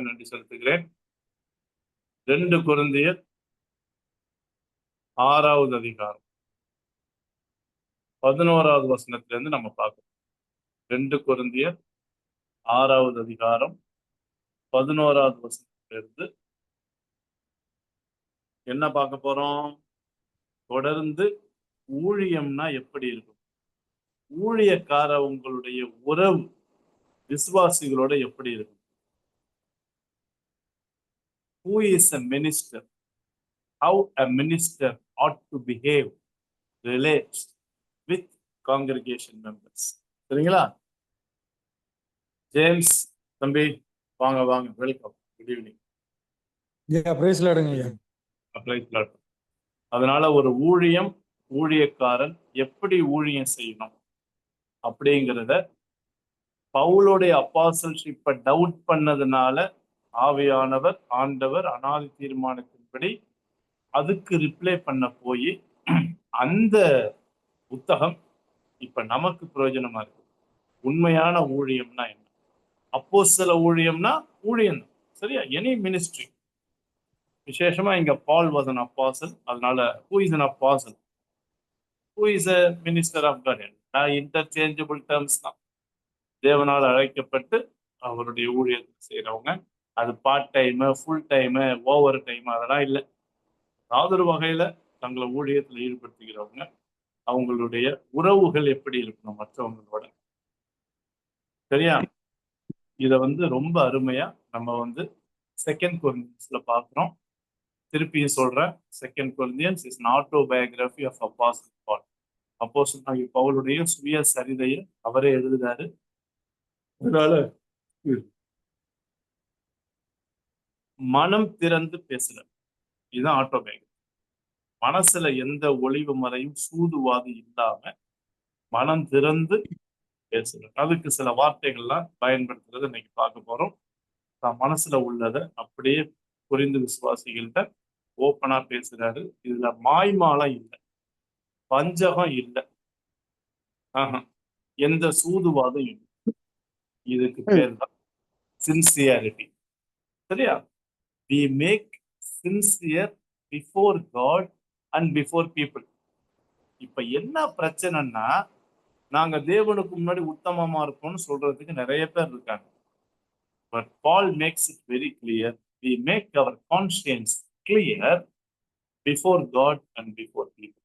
நன்றி செலுத்துகிறேன். 2 கொரிந்தியர் 6வது அதிகாரம் 11வது வசனத்திலிருந்து நம்ம பார்க்கணும். 2 கொரிந்தியர் 6வது அதிகாரம் 11வது வசனத்திலிருந்து என்ன பார்க்க போறோம்? தொடர்ந்து ஊழியம்னா எப்படி இருக்கும், உங்களுடைய உறவு விசுவாசிகளோட எப்படி இருக்கும், who is a minister, how a minister ought to behave, relate with congregation members. சரிங்களா? ஜேம்ஸ் தம்பி வாங்க வாங்க, வெல்கம், குட் ஈவினிங். பிரைஸ் லார்டுங்க. Praise Lord. அதனால ஒரு ஊழியக்காரன் எப்படி ஊழியம் செய்யணும் அப்படிங்கிறத பவுலுடைய அப்போஸ்தலர்ஷிப்பை டவுட் பண்ணதுனால ஆவியானவர் ஆண்டவர் அனாதி தீர்மானத்தின்படி அதுக்கு ரிப்ளை பண்ண போய் அந்த புத்தகம் இப்ப நமக்கு பிரயோஜனமா இருக்கு. உண்மையான ஊழியம்னா என்ன? அப்போஸ்தல ஊழியம்னா ஊழியம் தான், சரியா? Any ministry. விசேஷமா இங்க பால் வாஸ் an apostle. அதனால who is an apostle, who is a minister of God? Interchangeable terms தான். தேவனால் அழைக்கப்பட்டு அவருடைய ஊழியத்தை செய்யறவங்க. அது part time, full time, over time அதெல்லாம் இல்லை. ஏதாவது ஒரு வகையில தங்களை ஊழியத்தில் ஈடுபடுத்திக்கிறவங்க. அவங்களுடைய உறவுகள் எப்படி இருக்கணும் மற்றவங்களோட, சரியா? இதை ரொம்ப அருமையா நம்ம 2 கொரிந்தியன்ஸ்ல பார்க்கிறோம். திருப்பியும் சொல்றேன், 2 Corinthians is an autobiography of Apostle Paul. அப்போஸ்தலனாகிய பவுலுடைய சுய சரிதையை அவரே எழுதுறாரு. அதனால மனம் திறந்து பேசுறாரு. இதுதான் ஆட்டோபயோகிராபி. மனசுல எந்த ஒளிவு மறையும் சூதுவாது இல்லாம மனம் திறந்து பேசுறாரு. அதுக்கு சில வார்த்தைகள்லாம் பயன்படுத்துறது இன்னைக்கு பார்க்க போறோம். மனசுல உள்ளதை அப்படியே புரிந்து விசுவாசிகள்கிட்ட ஓப்பனா பேசுறாரு. இதுல மாய்மாலம் இல்லை, பஞ்சகம் இல்லை, எந்த சூதுவாதம் இல்லை. இதுக்கு பேர் தான் சின்சியாரிட்டி, சரியா? We make sincere before God and before people. இப்ப என்ன பிரச்சனைன்னா, நாங்க தேவனுக்கு முன்னாடி உத்தமமா இருக்கோம்னு சொல்றதுக்கு நிறைய பேர் இருக்காங்க. But Paul makes it very clear. We make our conscience clear before God and before people.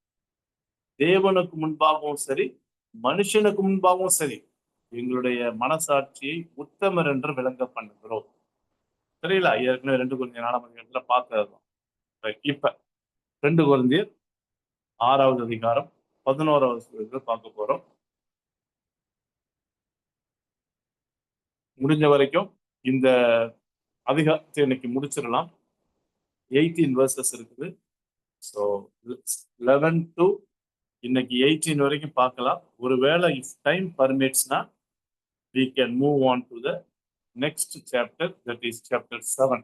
தேவனுக்கு முன்பாகவும் சரி, மனுஷனுக்கு முன்பாகவும் சரி, எங்களுடைய மனசாட்சியை உத்தமர் என்று விளங்க பண்ணுகிறோம். சரிங்களா? ஏற்கனவே 2 கொரிந்தியர் 4ஆம் அதிகாரத்துல பார்த்ததுதான். இப்ப 2 கொரிந்தியர் 6வது அதிகாரம் 11வது வசனத்தை பார்க்க போறோம். முடிஞ்ச வரைக்கும் இந்த அதிகாரத்தை இன்னைக்கு முடிச்சிடலாம். 18 verses இருக்குது. ஸோ 11 to இன்னைக்கு 18 வரைக்கும் பார்க்கலாம். ஒருவேளை இஃப் டைம் பர்மிட்ஸ்னா we can move on to the next chapter, that is chapter 7.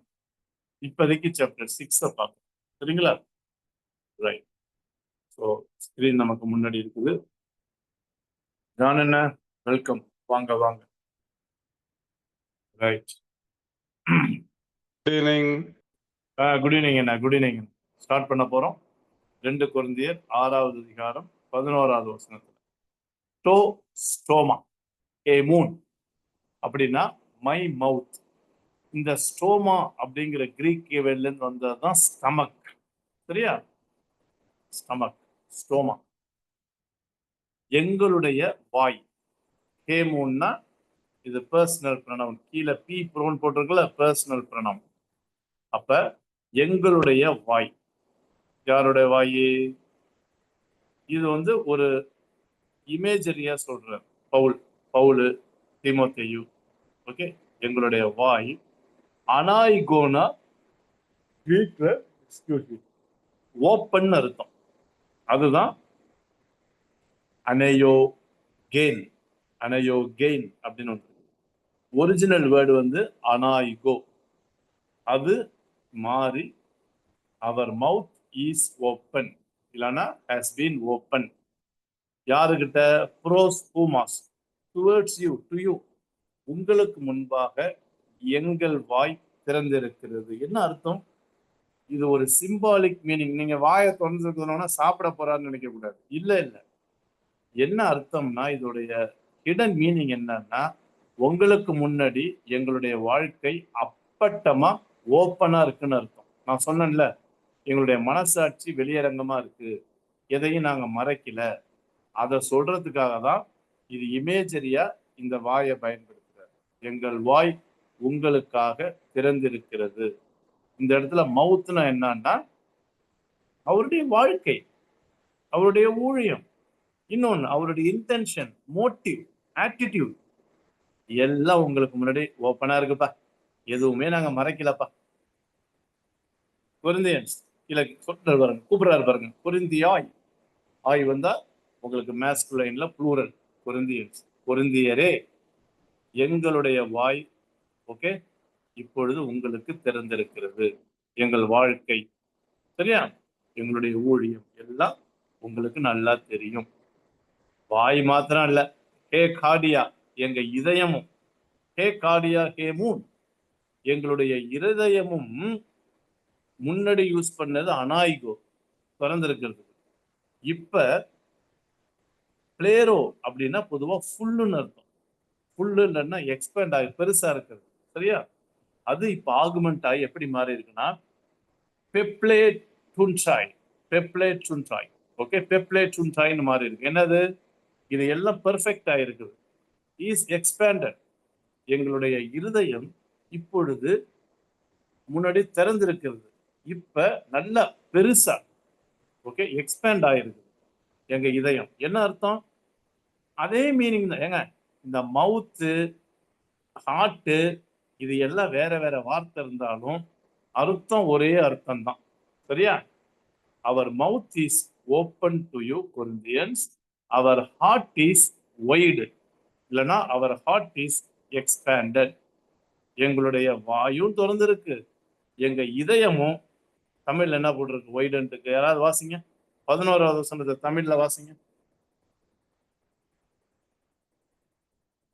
இப்போதைக்கு chapter 6 பார்க்கலாம், சரிங்களா? ரைட். ஸோ ஸ்கிரீன் நமக்கு முன்னாடி இருக்குது. ஜான் என்ன, வெல்கம், வாங்க வாங்க. Right. Good evening. Good evening என்ன, குட் ஈவினிங். ஸ்டார்ட் பண்ண போறோம். 2 கொரிந்தியர் 6வது அதிகாரம் 11வது வசனத்துல ஸ்டோமா ஏமூன் அப்படின்னா மை மவுத். இந்த ஸ்டோமா அப்படிங்கிற கிரீக் வேர்ட்ல இருந்து வந்ததுதான் ஸ்டமக், சரியா? ஸ்டமக், ஸ்டோமா, எங்களுடைய வாய். ஹேமூன்னா இது பர்சனல் ப்ரொனவுன். கீழே பி ப்ரோன் போட்டிருக்கல, பர்சனல் ப்ரொனவுன். அப்ப எங்களுடைய வாய், யாருடைய வாய்? இது ஒரு இமேஜரியா சொல்ற பவுலு தீமோத்தேயு. ஓகே, எங்களுடைய வாய். அனாய்கோனா கிரீக்ல ஓப்பன் அர்த்தம். அதுதான் அனையோகெயின் அப்படின்னு ஒன்று. ஒரிஜினல் வேர்டு அனாய்கோ. அது மாறி அவர் மவுத் இஸ் ஓப்பன், இல்லைன்னா ஹேஸ் பீன் ஓப்பன். யாருக்கிட்ட? ப்ரோஸ் ஹூமாஸ், டுவர்ட்ஸ் யூ, டு யூ. உங்களுக்கு முன்பாக எங்கள் வாய் திறந்திருக்கிறது. என்ன அர்த்தம்? இது ஒரு சிம்பாலிக் மீனிங். நீங்க வாயை திறந்துருக்கணும்னா சாப்பிட போறான்னு நினைக்க கூடாது. இல்ல இல்ல. என்ன அர்த்தம்னா இதோடைய ஹிடன் மீனிங் என்னன்னா, உங்களுக்கு முன்னாடி எங்களுடைய வாழ்க்கை அப்பட்டமா ஓப்பனா இருக்குன்னு அர்த்தம். நான் சொன்னேன்ல, எங்களுடைய மனசாட்சி வெளியரங்கமா இருக்கு, எதையும் நாங்க மறைக்கல. அதை சொல்றதுக்காக தான் இது இமேஜரியா இந்த வாயை பயன்படுத்துறாரு. எங்கள் வாய் உங்களுக்காக திறந்திருக்கிறது. இந்த இடத்துல மவுத்னா என்னன்னா அவருடைய வாழ்க்கை, அவருடைய ஊழியம், இன்னொன்னு அவருடைய இன்டென்ஷன், மோட்டிவ், ஆட்டிடியூட் எல்லாம் உங்களுக்கு முன்னாடி ஓப்பனா இருக்குப்பா. எதுவுமே நாங்க மறைக்கலப்பா. கொரிந்தியன்ஸ் இல்ல சொல்றாரு பாருங்க, கூப்பிடுறாரு பாருங்க, கொரிந்தியாய். ஆய் வந்தா உங்களுக்கு மேஸ்குலைன்ல ப்ளூரல் கொரிந்தியன்ஸ். கொரிந்தியரே, எங்களுடைய வாய் ஓகே இப்பொழுது உங்களுக்கு திறந்திருக்கிறது. எங்கள் வாழ்க்கை சரியா, எங்களுடைய ஊழியம் எல்லாம் உங்களுக்கு நல்லா தெரியும். வாய் மாத்திரம் இல்ல, ஹே காடியா எங்க இதயமும், ஹே காடியா ஹே மூன் எங்களுடைய இருதயமும் முன்னாடி யூஸ் பண்ணது அனாய்கோ திறந்திருக்கிறது. இப்ப பிளேரோ அப்படின்னா பொதுவா ஃபுல்லுன்னு அர்த்தம். ஃபுல்லு இல்லைன்னா எக்ஸ்பேண்ட் ஆகி பெருசா இருக்கிறது சரியா. அது இப்ப ஆகுமெண்ட் ஆகி எப்படி மாறி இருக்குன்னா பெப்ளே டுன்சாய், பெப்ளே டுன்சாய். ஓகே, பெப்ளே டுன்சாய்னு மாறி இருக்கு. என்னது? இது எல்லாம் பெர்ஃபெக்ட் ஆயிருக்குது. Is expanded. எங்களுடைய இருதயம் இப்பொழுது முன்னாடி திறந்திருக்கிறது. இப்ப நல்லா பெருசா ஓகே எக்ஸ்பேண்ட் ஆயிருக்கு எங்க இதயம். என்ன அர்த்தம்? அதே மீனிங் தான் ஏங்க. இந்த மவுத்து, ஹார்ட் இது எல்லாம் வேற வேற வார்த்தை இருந்தாலும் அர்த்தம் ஒரே அர்த்தம் தான் சரியா. அவர் mouth is open to you Corinthians, அவர் ஹார்ட் இஸ் வைடு, இல்லைன்னா அவர் ஹார்ட் இஸ் எக்ஸ்பேண்டட். எங்களுடைய வாயும் திறந்திருக்கு, எங்க இதயமும் தமிழ்ல என்ன போட்டிருக்கு வைடுன்ட்டுக்கு. யாராவது வாசிங்க 11வது வசனத்தை தமிழ்ல வாசிங்க.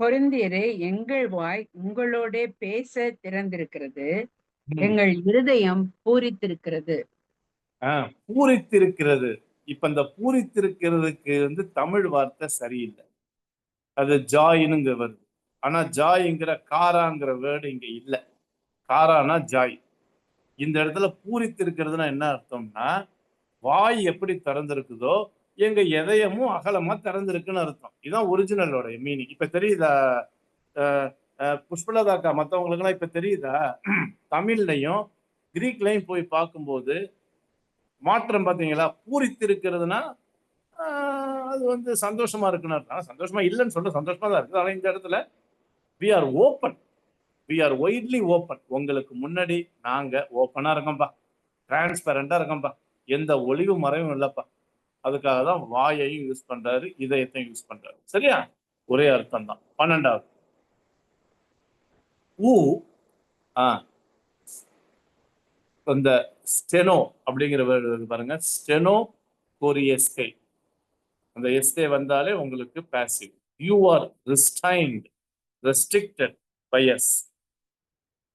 கொரிந்தியரே, எங்கள் வாய் உங்களோட பேச திறந்திருக்கிறது, எங்கள் இருதயம் பூரித்திருக்கிறது. பூரித்திருக்கிறது. இப்ப இந்த பூரித்திருக்கிறதுக்கு தமிழ் வார்த்தை சரியில்லை, அது ஜாயினுங்க வருது. ஆனா ஜாய்ங்கிற காராங்கிற வேர்டு இங்க இல்ல. காரானா ஜாய். இந்த இடத்துல பூரித்திருக்கிறதுனா என்ன அர்த்தம்னா, வாய் எப்படி திறந்திருக்குதோ எங்க இதயமும் அகலமா திறந்திருக்குன்னு அர்த்தம். இதுதான் ஒரிஜினலோட மீனிங். இப்ப தெரியுதா புஷ்பலதாக்கா? மற்றவங்களுக்கு எல்லாம் இப்ப தெரியுதா? தமிழ்லையும் கிரீக்லையும் போய் பார்க்கும்போது மாற்றம் பார்த்தீங்களா? பூரித்திருக்கிறதுனா அது சந்தோஷமா இருக்குன்னு அர்த்தம். சந்தோஷமா இல்லைன்னு சொல்ல, சந்தோஷமா தான் இருக்குது. ஆனா இந்த இடத்துல we are open, we are widely open. உங்களுக்கு முன்னாடி நாங்க ஓப்பனா இருக்கோம்பா, டிரான்ஸ்பரண்டா இருக்கோம்பா, எந்த ஒளிவு மறைவும் இல்லப்பா. அதுக்காக தான் வாயையும் யூஸ் பண்றாரு, இதயத்தையும் யூஸ் பண்றாரு சரியா. ஒரே அர்த்தம் தான். 12வது ஊ இந்த ஸ்டெனோ அப்படிங்கிற வேர்டு பாருங்க, ஸ்டெனோ கோரியஸ்கை. அந்த எஸ்கே வந்தாலே உங்களுக்கு passive. You are restrained, restricted by us.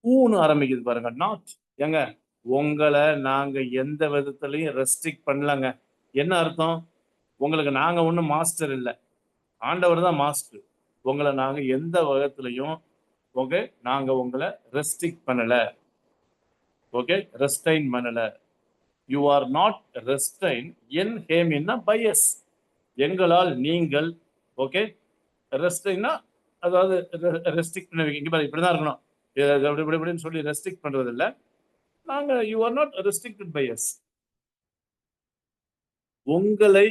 ஊன்னு ஆரம்பிக்குது பாருங்க, நாட். ஏங்க, உங்களை நாங்க எந்த விதத்திலையும் ரெஸ்ட்ரிக்ட் பண்ணலங்க. என்ன அர்த்தம்? உங்களுக்கு நாங்க ஒன்றும் மாஸ்டர் இல்லை, ஆண்டவர் தான் மாஸ்டர். உங்களை நாங்க எந்த விதத்திலையும் ஓகே நாங்க உங்களை ரெஸ்ட்ரிக்ட் பண்ணல, ஓகே ரெஸ்டைன் பண்ணல. யூ ஆர் நாட் ரெஸ்டைன் என் ஹேமின்னா பையஸ், எங்களால் நீங்கள் ஓகே. ரெஸ்ட்ரிக்ட்னா அதாவது ரெஸ்ட்ரிக்ட் பண்ண இங்க பாரு, இப்படிதான் இருக்கணும் இப்படின்னு சொல்லி ரெஸ்ட்ரிக்ட் பண்றது இல்லை. நாங்க you are not restricted by us. உங்களை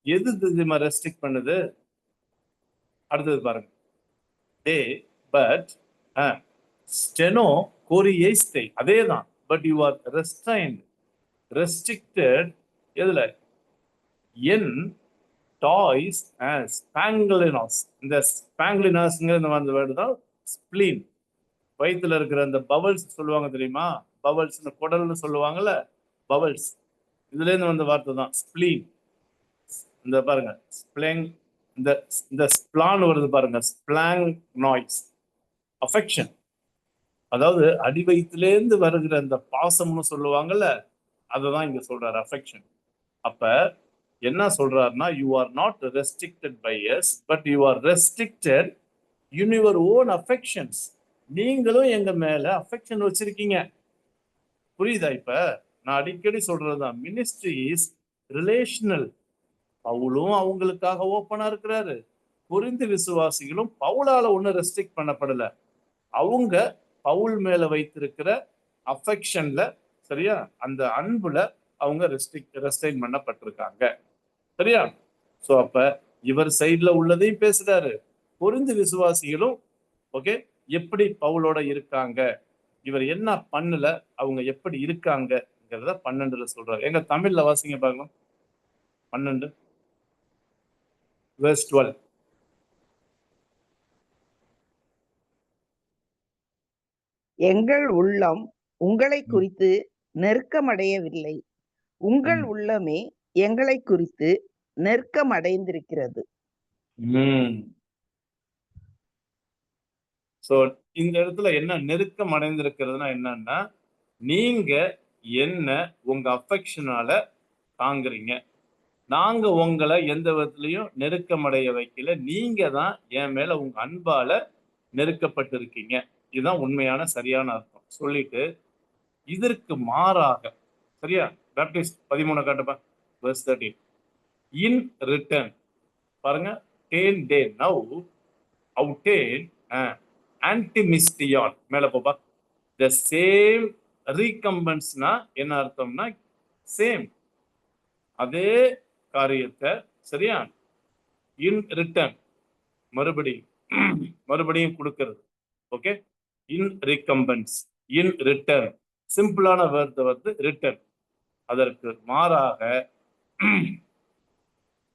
எது தெரியுமா ரெஸ்ட்ரிக்ட் பண்ணுது? அடுத்தது பாருங்க, டே பட் ஸ்டெனோ கோரியேஸ்டை, அதே தான். But you R restrained, restricted எதுல? என் டாய்ஸ் ஸ்பாங்கிலினாஸ். இந்த ஸ்பாங்கிலினாஸ்ங்கிற அந்த வேர்டு தான் ஸ்பிளீன். வயிற்றுல இருக்கிற அந்த பவல்ஸ் சொல்லுவாங்க தெரியுமா? பவல்ஸ் குடல்னு சொல்லுவாங்கல்ல, பவல்ஸ். இதுல இருந்து வந்த வார்த்தை தான் ஸ்பிளீன். இந்த பாருங்க ஸ்பிளேங், இந்த ஸ்பிளான் வருது பாருங்க, ஸ்பிளாங் நாய்ஸ், அஃபெக்ஷன். அதாவது அடி வயிற்றிலேருந்து வருகிற அந்த பாசம்னு சொல்லுவாங்கல்ல, அததான் இங்க சொல்றாரு அஃபெக்ஷன். அப்ப என்ன சொல்றாருன்னா, you are not restricted by us, but you are restricted in your own affections. நீங்களும் எங்க மேல அஃபெக்ஷன் வச்சிருக்கீங்க. புரியுதா? இப்ப நான் அடிக்கடி சொல்றதுதான், மினிஸ்ட்ரி இஸ் ரிலேஷனல். பவுலும் அவங்களுக்காக ஓப்பனா இருக்கிறாரு. கொரிந்து விசுவாசிகளும் பவுலால ஒன்னும் ரெஸ்ட்ரிக்ட் பண்ணப்படல. அவங்க பவுல் மேல வைத்திருக்கிற அஃபெக்ஷன்ல, சரியா, அந்த அன்புல அவங்க ரெஸ்ட்ரைன் பண்ணப்பட்டிருக்காங்க. சரியா? சோ அப்ப இவர் சைட்ல உள்ளதையும் பேசுறாரு. கொரிந்து விசுவாசிகளும் ஓகே எப்படி பவுலோட இருக்காங்க, இவர் என்ன பண்ணல, அவங்க எப்படி இருக்காங்கிறத 12ல சொல்றாரு. எங்க தமிழ்ல வாசிங்க பார்க்கலாம். 12 verse 12. எங்கள் உள்ளம் உங்களை குறித்து நெருக்கமடையவில்லை, உங்கள் உள்ளமே எங்களை குறித்து நெருக்கமடைந்திருக்கிறது. சோ இந்த இடத்துல என்ன நெருக்கம் அடைந்திருக்கிறதுனா என்னன்னா, நீங்க என்ன உங்க அஃபெக்ஷனால தாங்குறீங்க, நாங்க உங்களை எந்த விதத்திலையும் நெருக்கமடைய வைக்கல, நீங்க தான் என் மேல உங்க அன்பால நெருக்கப்பட்டிருக்கீங்க. இதுதான் உண்மையான சரியான அர்த்தம். சொல்லிட்டு இதற்கு மாறாக, சரியா, பேப்டிஸ்ட் 13 காட்டுப்பா, verse 13. இன் ரிட்டர்ன் பாருங்க, டேன் டே நவ் அவுட்டேன் ஆன்டிமிஸ்டியான் மேல போப்பா. த சேம் ரீகம்பன்ஸ்னா என்ன அர்த்தம்னா, சேம் அதே காரியத்தை, சரியா, இன் ரிட்டர்ன் மறுபடியும் கொடுக்கிறது. Okay, in recompense, in return, சிம்பிளான வேர்ட் வந்து ரிட்டர்ன். அதற்கு மாறாக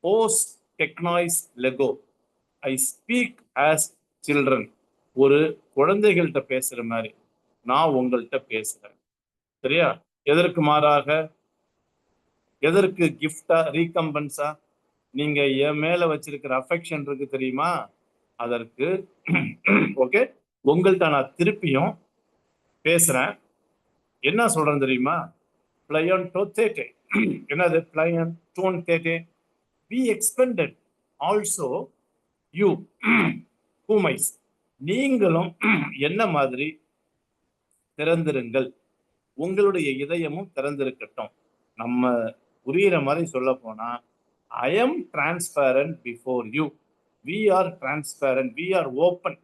போஸ் டெக்னாய்ஸ் லெகோ, ஐ ஸ்பீக் ஆஸ் சில்ட்ரன், ஒரு குழந்தைகள்கிட்ட பேசுற மாதிரி நான் உங்கள்கிட்ட பேசுறேன். சரியா? எதற்கு மாறாக, எதற்கு கிஃப்டா, ரீகம்பன்ஸா, நீங்க என் மேல வச்சிருக்கிற அஃபெக்ஷன் இருக்கு தெரியுமா, அதற்கு ஓகே உங்கள்கிட்ட நான் திருப்பியும் பேசுறேன். என்ன சொல்றேன் தெரியுமா, பிளையன் டோத்தேட்டே, என்னது பிளையன் டோன் தேட்டே, பி எக்ஸ்பெண்டட் ஆல்சோ யூ ஹூமைஸ், நீங்களும் என்ன மாதிரி திறந்திருங்கள், உங்களுடைய இதயமும் திறந்திருக்கட்டும். நம்ம புரியுற மாதிரி சொல்ல போனா, I am transparent before you, we are transparent, we are open.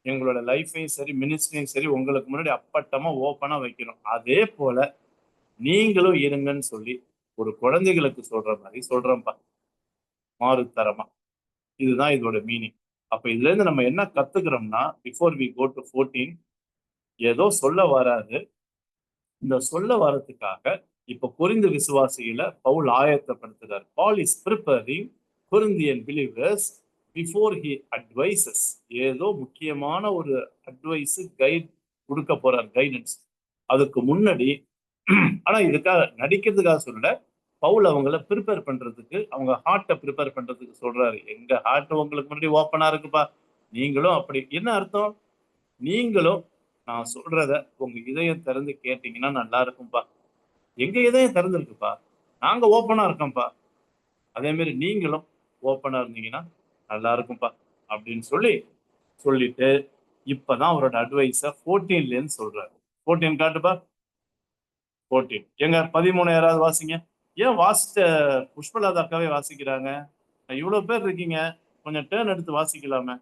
எங்களோட லைஃபையும் சரி மினிஸ்ட்ரியும் சரி உங்களுக்கு முன்னாடி அப்பட்டமா ஓப்பனா வைக்கிறோம். அதே போல நீங்களும் இருங்கன்னு சொல்லி ஒரு குழந்தைகளுக்கு சொல்ற மாதிரி சொல்றோம்ப்பா, மாறுத்தரமா. இதுதான் இதோட மீனிங். அப்ப இதுல இருந்து நம்ம என்ன கத்துக்கிறோம்னா, பிஃபோர் வி கோ டு 14, ஏதோ சொல்ல வராது. இந்த சொல்ல வரதுக்காக இப்ப கொரிந்து விசுவாசிகளை பவுல் ஆயத்தப்படுத்துறார். Paul is preparing Corinthian believers before he advises. ஏதோ முக்கியமான ஒரு அட்வைஸ், கைட் கொடுக்க போறார், கைடன்ஸ். அதுக்கு முன்னாடி ஆனா இதுக்காக நடிக்கிறதுக்காக சொல்ல, பவுல் அவங்கள ப்ரிப்பேர் பண்றதுக்கு, அவங்க ஹார்ட்டை ப்ரிப்பேர் பண்றதுக்கு சொல்றாரு. எங்க ஹார்ட் உங்களுக்கு முன்னாடி ஓப்பனா இருக்குப்பா, நீங்களும் அப்படி. என்ன அர்த்தம், நீங்களும் நான் சொல்றத உங்க இதயம் திறந்து கேட்டீங்கன்னா நல்லா இருக்கும்பா. எங்க இதயம் திறந்துருக்குப்பா, நாங்க ஓப்பனா இருக்கோம்ப்பா, அதே மாதிரி நீங்களும் ஓப்பனா இருந்தீங்கன்னா நல்லா இருக்கும்பா அப்படின்னு சொல்லிட்டு இப்பதான் அவரோட அட்வைஸ 14ல இருந்து சொல்றாரு. 14 காட்டுப்பா. 14 எங்க 13 யாராவது வாசிங்க. ஏன் வாசிச்ச புஷ்பலதா அக்காவே வாசிக்கிறாங்க, இவ்வளவு பேர் இருக்கீங்க, கொஞ்சம் டேர்ன் எடுத்து வாசிக்கலாமே.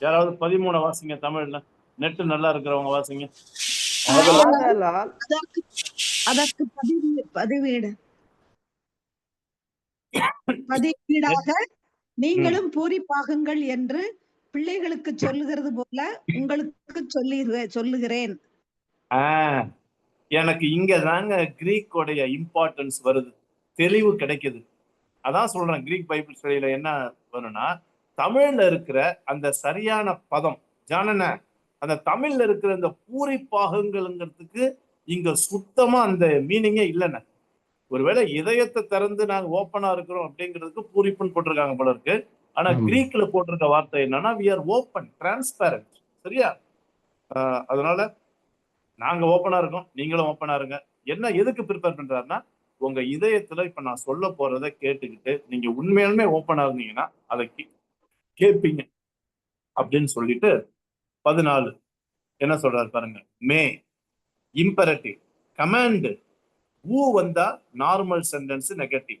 யாராவது 13 வாசிங்க தமிழ்ல, நெட் நல்லா இருக்கிறவங்க வாசிங்க. ஆதலால் அதற்கு பதிவீடாக நீங்களும் பூரிப்பாகுங்கள் என்று பிள்ளைகளுக்கு சொல்லுகிறது போல உங்களுக்கு சொல்லுகிறேன். எனக்கு இங்க தாங்க கிரீக்கோடைய இம்பார்ட்டன்ஸ் வருது, தெளிவு கிடைக்குது. அதான் சொல்றேன், கிரீக் பைபிள் ஸ்டடியில என்ன வரும்னா, தமிழ்ல இருக்கிற அந்த சரியான பதம் ஜானன, அந்த தமிழ்ல இருக்கிற அந்த பூரிப்பாகுங்கிறதுக்கு இங்க சுத்தமா அந்த மீனிங்கே இல்லைன்னு. ஒருவேளை இதயத்தை திறந்து நாங்க ஓப்பனா இருக்கிறோம் அப்படிங்கிறதுக்கு பூரிப்புன்னு போட்டிருக்காங்க போல இருக்கு. ஆனா கிரீக்ல போட்டிருக்க வார்த்தை என்னன்னா, we are open, transparent. சரியா? அதனால நாங்க ஓப்பனா இருக்கோம், நீங்களும் ஓப்பனா இருங்க. என்ன எதுக்கு ப்ரிப்பேர் பண்றாருன்னா, உங்க இதயத்துல இப்ப நான் சொல்ல போறதை கேட்டுக்கிட்டு நீங்க உண்மையாலுமே ஓப்பனா இருந்தீங்கன்னா அதை கேட்பீங்க அப்படின்னு சொல்லிட்டு 14 என்ன சொல்றாரு பாருங்க. மே இம்பரட்டிவ் கமாண்ட். ஊ வந்தா நார்மல் சென்டென்ஸ் நெகட்டிவ்.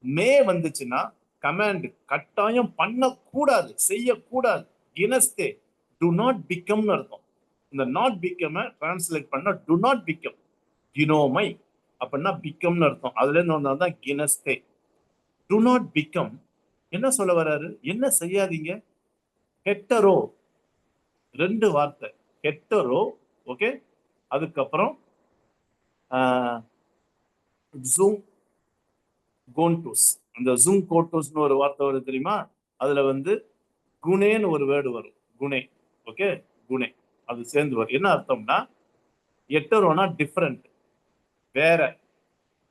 மே வந்துச்சுன்னா கமாண்ட், கட்டாயம் பண்ணக்கூடாது, செய்யக்கூடாது. கினஸ்தே டு நாட் பிகம்னு அர்த்தம். இந்த நாட் பிகம் டிரான்ஸ்லேட் பண்ண டு நாட் பிகம். கினோமை அப்படின்னா பிகம்னு அர்த்தம். அதுல இருந்து வந்தாதான் கினஸ்தே. டு நாட் பிகம் என்ன சொல்ல வர்றாரு? என்ன செய்யாதீங்க? ஹெட்டரோ, 2 வார்த்தை ஹெட்டரோ. ஓகே, அதுக்கப்புறம் ஜூம் கோன்டோஸ். அந்த ஜூம் கோட்டோஸ்னு ஒரு வார்த்தை வருது தெரியுமா? அதுல வந்து குணேன்னு ஒரு வேர்டு வரும். குணே. ஓகே, குணே அது சேர்ந்து வரும். என்ன அர்த்தம்னா எட்டரோனா டிஃப்ரெண்ட், வேற.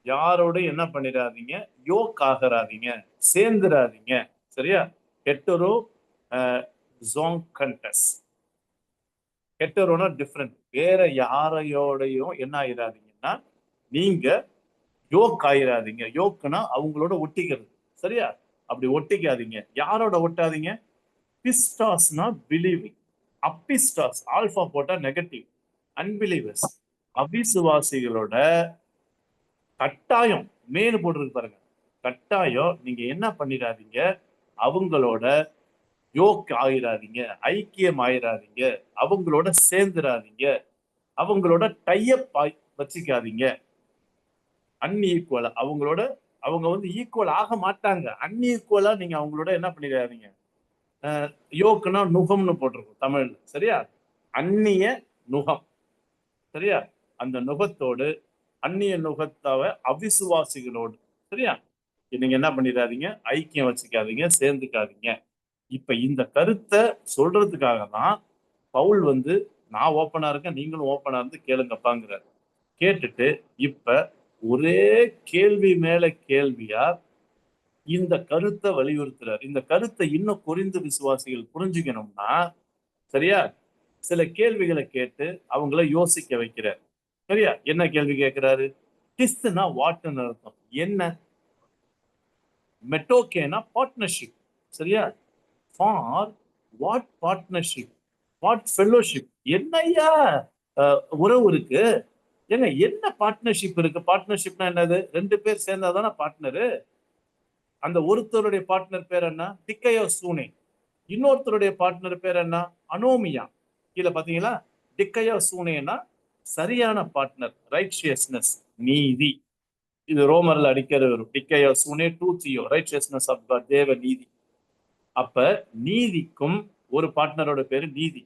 யாரோட என்ன பண்ணிடாதீங்க? யோக் ஆகறாதீங்க, சேர்ந்துடாதீங்க. சரியா? Hetero Jong கண்டஸ். ஹெட்டரோனா டிஃப்ரெண்ட், வேற யாரையோடையும் என்ன ஆயிடாதீங்கன்னா நீங்க யோக் ஆயிடாதீங்க. யோக்குனா அவங்களோட ஒட்டிக்கிறது. சரியா? அப்படி ஒட்டிக்காதீங்க. யாரோட ஒட்டாதீங்க? பிஸ்டாஸ்னா பிலீவிங். அப்பிஸ்டாஸ் ஆல்பா போட்டா நெகட்டிவ், அன்பிலீவர்ஸ். அவிசுவாசிகளோட கட்டாயம் மேனு போட்டிருக்கு பாருங்க. கட்டாயம் நீங்க என்ன பண்ணிடாதீங்க? அவங்களோட யோக் ஆயிடாதீங்க, ஐக்கியம் ஆயிடாதீங்க, அவங்களோட சேர்ந்துடாதீங்க, அவங்களோட டையப் வச்சுக்காதீங்க. அன்ஈக்குவலா அவங்களோட, அவங்க வந்து ஈக்குவல் ஆக மாட்டாங்க. அன்ஈக்குவலா நீங்க அவங்களோட என்ன பண்ணிடாதீங்க? யோக்குனா நுகம்னு போட்டிருக்கும் தமிழ்ல. சரியா? அந்நிய நுகம். சரியா? அந்த நுகத்தோடு, அந்நிய நுகத்தாவ அவிசுவாசிகளோடு. சரியா? நீங்க என்ன பண்ணிடாதீங்க? ஐக்கியம் வச்சுக்காதீங்க, சேர்ந்துக்காதீங்க. இப்ப இந்த கருத்தை சொல்றதுக்காக தான் பவுல் வந்து நான் ஓப்பனா இருக்கேன், நீங்களும் ஓப்பனா இருந்து கேளுங்கப்பாங்கிறார். கேட்டுட்டு இப்ப ஒரே கேள்வி மேல கேள்வியா இந்த கருத்தை வலியுறுத்துறார். இந்த கருத்தை இன்னும் கொரிந்து விசுவாசிகள் புரிஞ்சுக்கணும்னா, சரியா, சில கேள்விகளை கேட்டு அவங்கள யோசிக்க வைக்கிறார். சரியா? என்ன கேள்வி கேட்கிறாரு? கிஸ்னா வாட்னு அர்த்தம். என்ன? மெட்டோகேனா பார்ட்னர்ஷிப். சரியா? For what partnership, what fellowship. என்னையா உறவு இருக்கு? ஏங்க என்ன பார்ட்னர்ஷிப் இருக்கு? பார்ட்னர்ஷிப்னா என்னது? 2 பேர் சேர்ந்தாதானே பார்ட்னரு. அந்த ஒருத்தருடைய பார்ட்னர் பேர் என்ன? டிக்கையோ சூனே. இன்னொருத்தருடைய பார்ட்னர் பேர் என்ன? அனோமியா. கீழே பாத்தீங்களா? டிக்கையோ சூனேனா சரியான பார்ட்னர், ரைட்ஷியஸ்னஸ், நீதி. இது ரோமர்ல அடிக்கிறது வரும். டிக்கையோ சூனே டூத்தியோ, ரைட்ஷியஸ்னஸ் ஆஃப் காட், தேவ நீதி. அப்ப நீதிக்கும் ஒரு பார்ட்னரோட பேரு நீதி,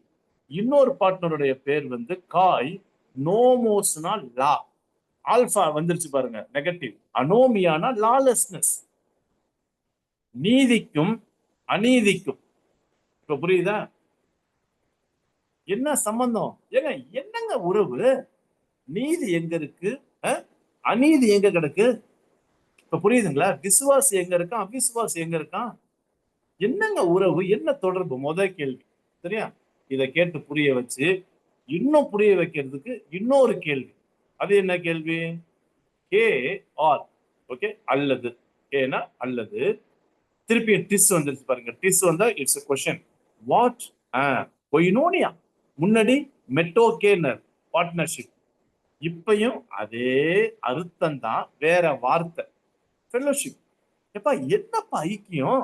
இன்னொரு பார்ட்னருடைய பேர் வந்து காய் நோமோஸ்னா லா. ஆல்பா வந்துருச்சு பாருங்க, நெகட்டிவ். அனோமியானா லாலெஸ்னஸ். நீதிக்கும் அநீதிக்கும். இப்ப புரியுதா? என்ன சம்பந்தம்? ஏங்க என்னங்க உறவு? நீதி எங்க இருக்கு? அநீதி எங்க கிடக்கு? இப்ப புரியுதுங்களா? விசுவாசி எங்க இருக்கான், அவிசுவாசி எங்க இருக்கான்? என்னங்க உறவு, என்ன தொடர்பு? முதல் கேள்வி. சரியா? இதை கேட்டு புரிய வச்சு இன்னும் புரிய வைக்கிறதுக்கு இன்னொரு கேள்வி. அது என்ன கேள்வி? K R. ஓகே, அல்லது. ஏன்னா அல்லது. திருப்பி டிஸ் வந்துருச்சு பாருங்க. டிஸ் வந்தா இட்ஸ் a question. வாட்? கொயினோனியா. முன்னாடி மெட்டோகேனர், பார்ட்னர்ஷிப். இப்பயும் அதே அர்த்தம் தான், வேற வார்த்தை, ஃபெல்லோஷிப். எப்பா என்னப்பா ஐக்கியம்?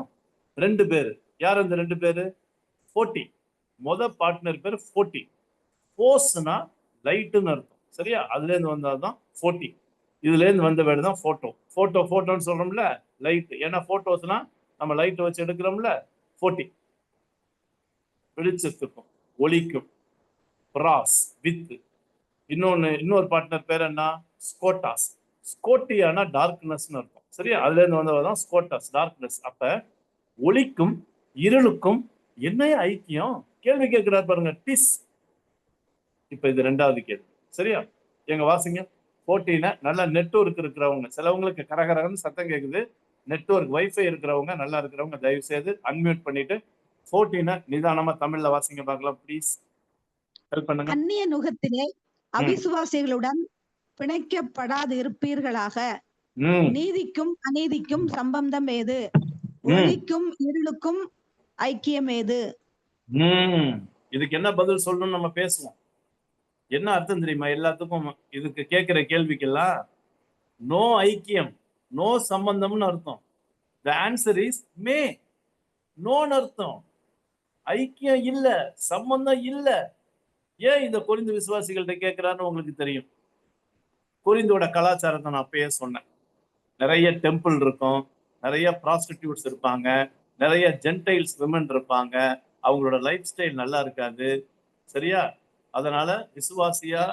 2 பேரு. யார் அந்த 2 பேரு? 40. பார்ட்னர் பேரு 40. போஸ்னா லைட்டுன்னு அர்த்தம். சரியா? அதுல இருந்து வந்தாதான் 40. இதுல இருந்து வந்த வேர்டு தான் போட்டோ. போட்டோன்னு சொல்றோம்ல, லைட். ஏன்னா போட்டோஸ்னா நம்ம லைட் வச்சு எடுக்கிறோம்ல. 40 வெளிச்சத்துக்கும் ஒளிக்கும். பிராஸ் வித். இன்னொரு பார்ட்னர் பேர் என்ன? ஸ்கோட்டாஸ். ஸ்கோட்டியானா டார்க்னஸ் அர்த்தம். சரியா? அதுல இருந்து வந்ததான் ஸ்கோட்டாஸ், டார்க்னஸ். அப்ப ஒளிக்கும் இருளுக்கும் என்னைய ஐக்கியம்? கேள்வி கேட்கிறார் பாருங்க. டிஸ். இப்ப இது 2வது கேள்வி. சரியா? எங்க வாசிங்க. 14 நல்லா நெட்வொர்க் இருக்கிறவங்க, சிலவங்களுக்கு கரகரன்னு சத்தம் கேக்குது. நெட்வொர்க் வைஃபை இருக்கிறவங்க, நல்லா இருக்கிறவங்க தயவு செய்து அன்மியூட் பண்ணிட்டு 14 நிதானமா தமிழ்ல வாசிங்க பார்க்கலாம் ப்ளீஸ். ஹெல்ப் பண்ணுங்க. அந்நிய நுகத்திலே அவிசுவாசிகளுடன் பிணைக்கப்படாது இருப்பீர்களாக. ம் நீதிக்கும் அநீதிக்கும் சம்பந்தம் ஏது? ம் ஒளிக்கும் இருளுக்கும் ஐக்கியம் ஏது? ம் இதுக்கு என்ன பதில் சொல்லணும்னு நம்ம பேசுவோம். என்ன அர்த்தம் தெரியுமா எல்லாத்துக்கும்? இதுக்கு கேட்கிற கேள்விக்கெல்லாம் நோ ஐக்கியம், நோ சம்பந்தம்னு அர்த்தம். த ஆன்சர் இஸ் மே. நோன்னு அர்த்தம். ஐக்கியம் இல்ல, சம்பந்தம் இல்ல. ஏன் இந்த கொரிந்து விசுவாசிகள்கிட்ட கேட்கிறான்னு உங்களுக்கு தெரியும். கொரிந்தோட கலாச்சாரத்தை நான் அப்பயே சொன்னேன். நிறைய டெம்பிள் இருக்கும், நிறைய ப்ராஸ்டிடியூட்ஸ் இருப்பாங்க, நிறைய ஜென்டைல்ஸ் விமன் இருப்பாங்க. அவங்களோட லைஃப் ஸ்டைல் நல்லா இருக்காது. சரியா? அதனால விசுவாசியா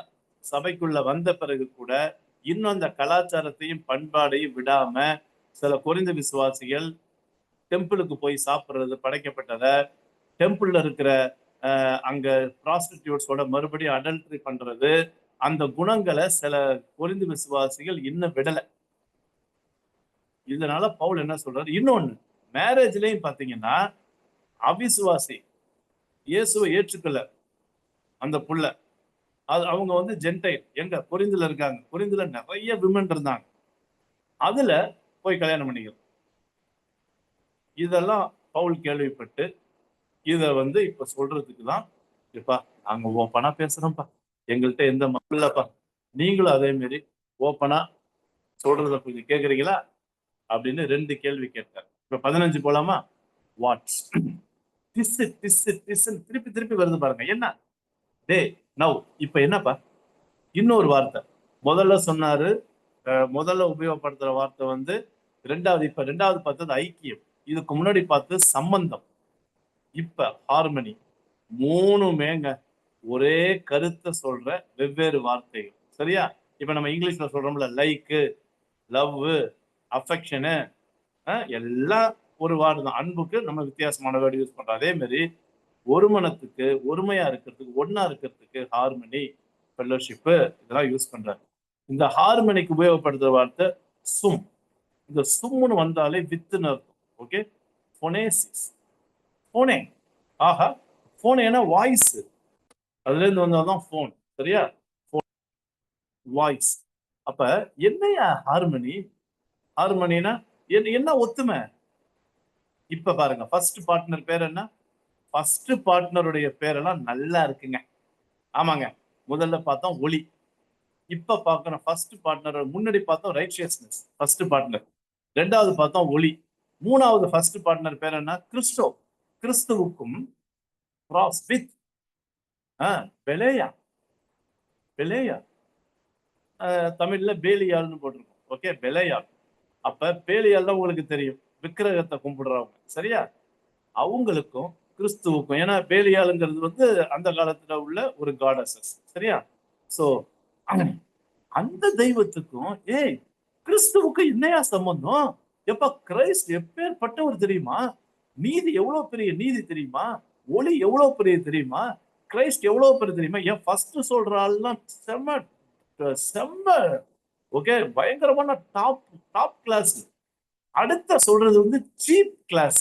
சபைக்குள்ள வந்த பிறகு கூட இன்னும் அந்த கலாச்சாரத்தையும் பண்பாடையும் விடாம சில கொரிந்து விசுவாசிகள் டெம்பிளுக்கு போய் சாப்பிடுறது, படைக்கப்பட்டத டெம்பிள்ல இருக்கிற அங்க ப்ராஸ்டிடியூட்ஸோட மறுபடியும் அடல்ட்ரி பண்றது, அந்த குணங்களை சில கொரிந்து விசுவாசிகள் இன்னும் விடல. இதனால பவுல் என்ன சொல்றாரு? இன்னொன்னு, மேரேஜ்லயும் பாத்தீங்கன்னா அவிசுவாசி இயேசுவை ஏற்றுக்கல அந்த புள்ள, அது அவங்க வந்து ஜென்டைல், எங்க கொரிந்துல இருக்காங்க. கொரிந்துல நிறைய விமன் இருந்தாங்க, அதுல போய் கல்யாணம் பண்ணிக்கிறது. இதெல்லாம் பவுல் கேள்விப்பட்டு இத வந்து இப்ப சொல்றதுக்கு தான், இப்பா நாங்க ஓப்பனா பேசுறோம்ப்பா, எங்கள்கிட்ட எந்த மக்கள் இல்லப்பா, நீங்களும் அதே மாதிரி ஓப்பனா சொல்றத கொஞ்சம் கேக்குறீங்களா அப்படின்னு 2 கேள்வி கேட்டார். இப்ப 15 போலாமா? வாட்ஸ் திருப்பி திருப்பி வருது பாருங்க. என்ன டே நவ், இப்ப என்னப்பா? இன்னொரு வார்த்தை முதல்ல சொன்னாரு, முதல்ல உபயோகப்படுத்துற வார்த்தை வந்து ரெண்டாவது. இப்ப ரெண்டாவது பார்த்தது ஐக்கியம், இதுக்கு முன்னாடி பார்த்து சம்பந்தம், இப்ப ஹார்மனி. மூணுமேங்க ஒரே கருத்தை சொல்ற வெவ்வேறு வார்த்தைகள். சரியா? இப்ப நம்ம இங்கிலீஷ்ல சொல்றோம்ல, லைக்கு, லவ், அஃபெக்ஷனு, எல்லாம் ஒரு வார்டு தான். அன்புக்கு நம்ம வித்தியாசமான வேர்டு யூஸ் பண்றோம். அதே மாதிரி ஒரு மனத்துக்கு, ஒருமையா இருக்கிறதுக்கு, ஒன்னா இருக்கிறதுக்கு ஹார்மனி, ஃபெல்லோஷிப்பு, இதெல்லாம் யூஸ் பண்றாரு. இந்த ஹார்மனிக்கு உபயோகப்படுத்துற வார்த்தை சும். இந்த சும்னு வந்தாலே வித்துன்னு அர்த்தம். ஓகே, ஃபோனேசிஸ், போனே. ஆஹா, போனேனா வாய்ஸ், அதுல இருந்து வந்தாதான் போன். சரியா? வாய்ஸ். அப்ப என்னையா ஹார்மனி? ஹார்மனினா என்ன ஒத்துமை? இப்ப பாருங்க, ஃபர்ஸ்ட் பார்ட்னர் பேர் என்ன? ஃபர்ஸ்ட் பார்ட்னருடைய பேரெல்லாம் நல்லா இருக்குங்க. ஆமாங்க, முதல்ல பார்த்தோம் ஒளி, இப்ப பார்க்கணும் ஃபர்ஸ்ட் பார்ட்னர். முன்னாடி பார்த்தோம் ரைச்சியஸ்னஸ், ஃபர்ஸ்ட் பார்ட்னர். ரெண்டாவது பார்த்தோம் ஒளி. மூணாவது ஃபர்ஸ்ட் பார்ட்னர் பேர் என்ன? கிறிஸ்டோ. கிறிஸ்துவுக்கும் பெலேயா. பெலேயா தமிழ்ல பேலியால்னு போட்டிருக்கோம். ஓகே, பெலேயால். அப்ப பேலியால் தான் உங்களுக்கு தெரியும், விக்கிரகத்தை கும்பிடுறவங்க. சரியா? அவங்களுக்கும் கிறிஸ்துவுக்கும், ஏன்னா பேலியாலுங்கிறது வந்து அந்த காலத்துல உள்ள ஒரு காடஸஸ். சரியா? சோ அந்த தெய்வத்துக்கும் கிறிஸ்துவுக்கு என்னையா சம்பந்தம்? எப்ப கிரைஸ்ட் எப்பேற்பட்டவர் தெரியுமா? நீதி எவ்வளவு பெரிய நீதி தெரியுமா? ஒளி எவ்வளவு பெரிய தெரியுமா? கிரைஸ்ட் எவ்வளவு பெரிய தெரியுமா? ஏன் ஃபர்ஸ்ட் சொல்ற ஆள்லாம் செம்ம செம்ம, ஓகே, பயங்கரமான டாப் கிளாஸ். அடுத்த சொல்றது வந்து சீப் கிளாஸ்,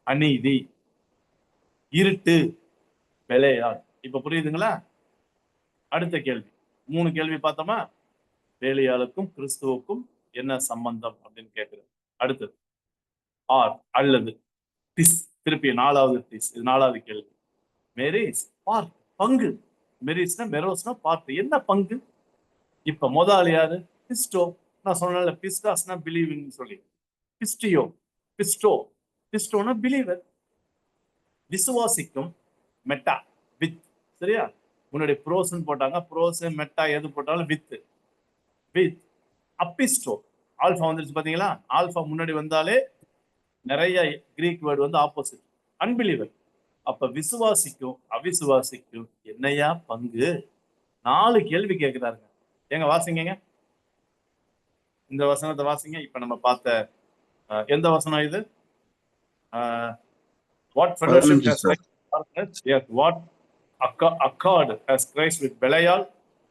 அநீதி, இருட்டு, பெலேயால். இப்ப புரியுதுங்களா? அடுத்த கேள்வி, 3 கேள்வி பார்த்தோமா? பேலியாலுக்கும் கிறிஸ்துவுக்கும் என்ன சம்பந்தம் அப்படின்னு கேட்கிறது. அடுத்தது ஆர் அல்லது டிஸ், திருப்பி 4வது டிஸ், இது 4வது கேள்வி. மெரிஸ் பார்ட், பங்கு. மெரிஸ்னா மெரோஸ்னா பார்ட், என்ன பங்கு? இப்ப முதல் யாரு? பிஸ்டோ. நான் சொன்னேன்ல, பிஸ்டாஸ்னா பிலீவிங் சொல்லி. பிஸ்டியோ, பிஸ்டோனா பிலீவர். விசுவாசிக்கும் மெட்டா, வித். சரியா? முன்னாடி ப்ரோஸ்ன்னு போட்டாங்க, ப்ரோஸ் மெட்டா எது போட்டாலும் வித். வித் அப்பிஸ்டோ, ஆல்பா வந்துருச்சு பாத்தீங்களா? ஆல்பா முன்னாடி வந்தாலே நிறைய கிரீக் வேர்டு வந்து ஆப்போசிட், அன்பிலீவர். அப்ப விசுவாசிக்கும் அவிசுவாசிக்கும் என்னையா பங்கு? 4 கேள்வி கேட்கிறாருங்க. எங்க வாசிங்க, இந்த வசனத்தை வாசிங்க. இப்ப நம்ம பார்த்த எந்த வசனம் இது? What fellowship has Christ with darkness? Yes, what accord has Christ with Belial?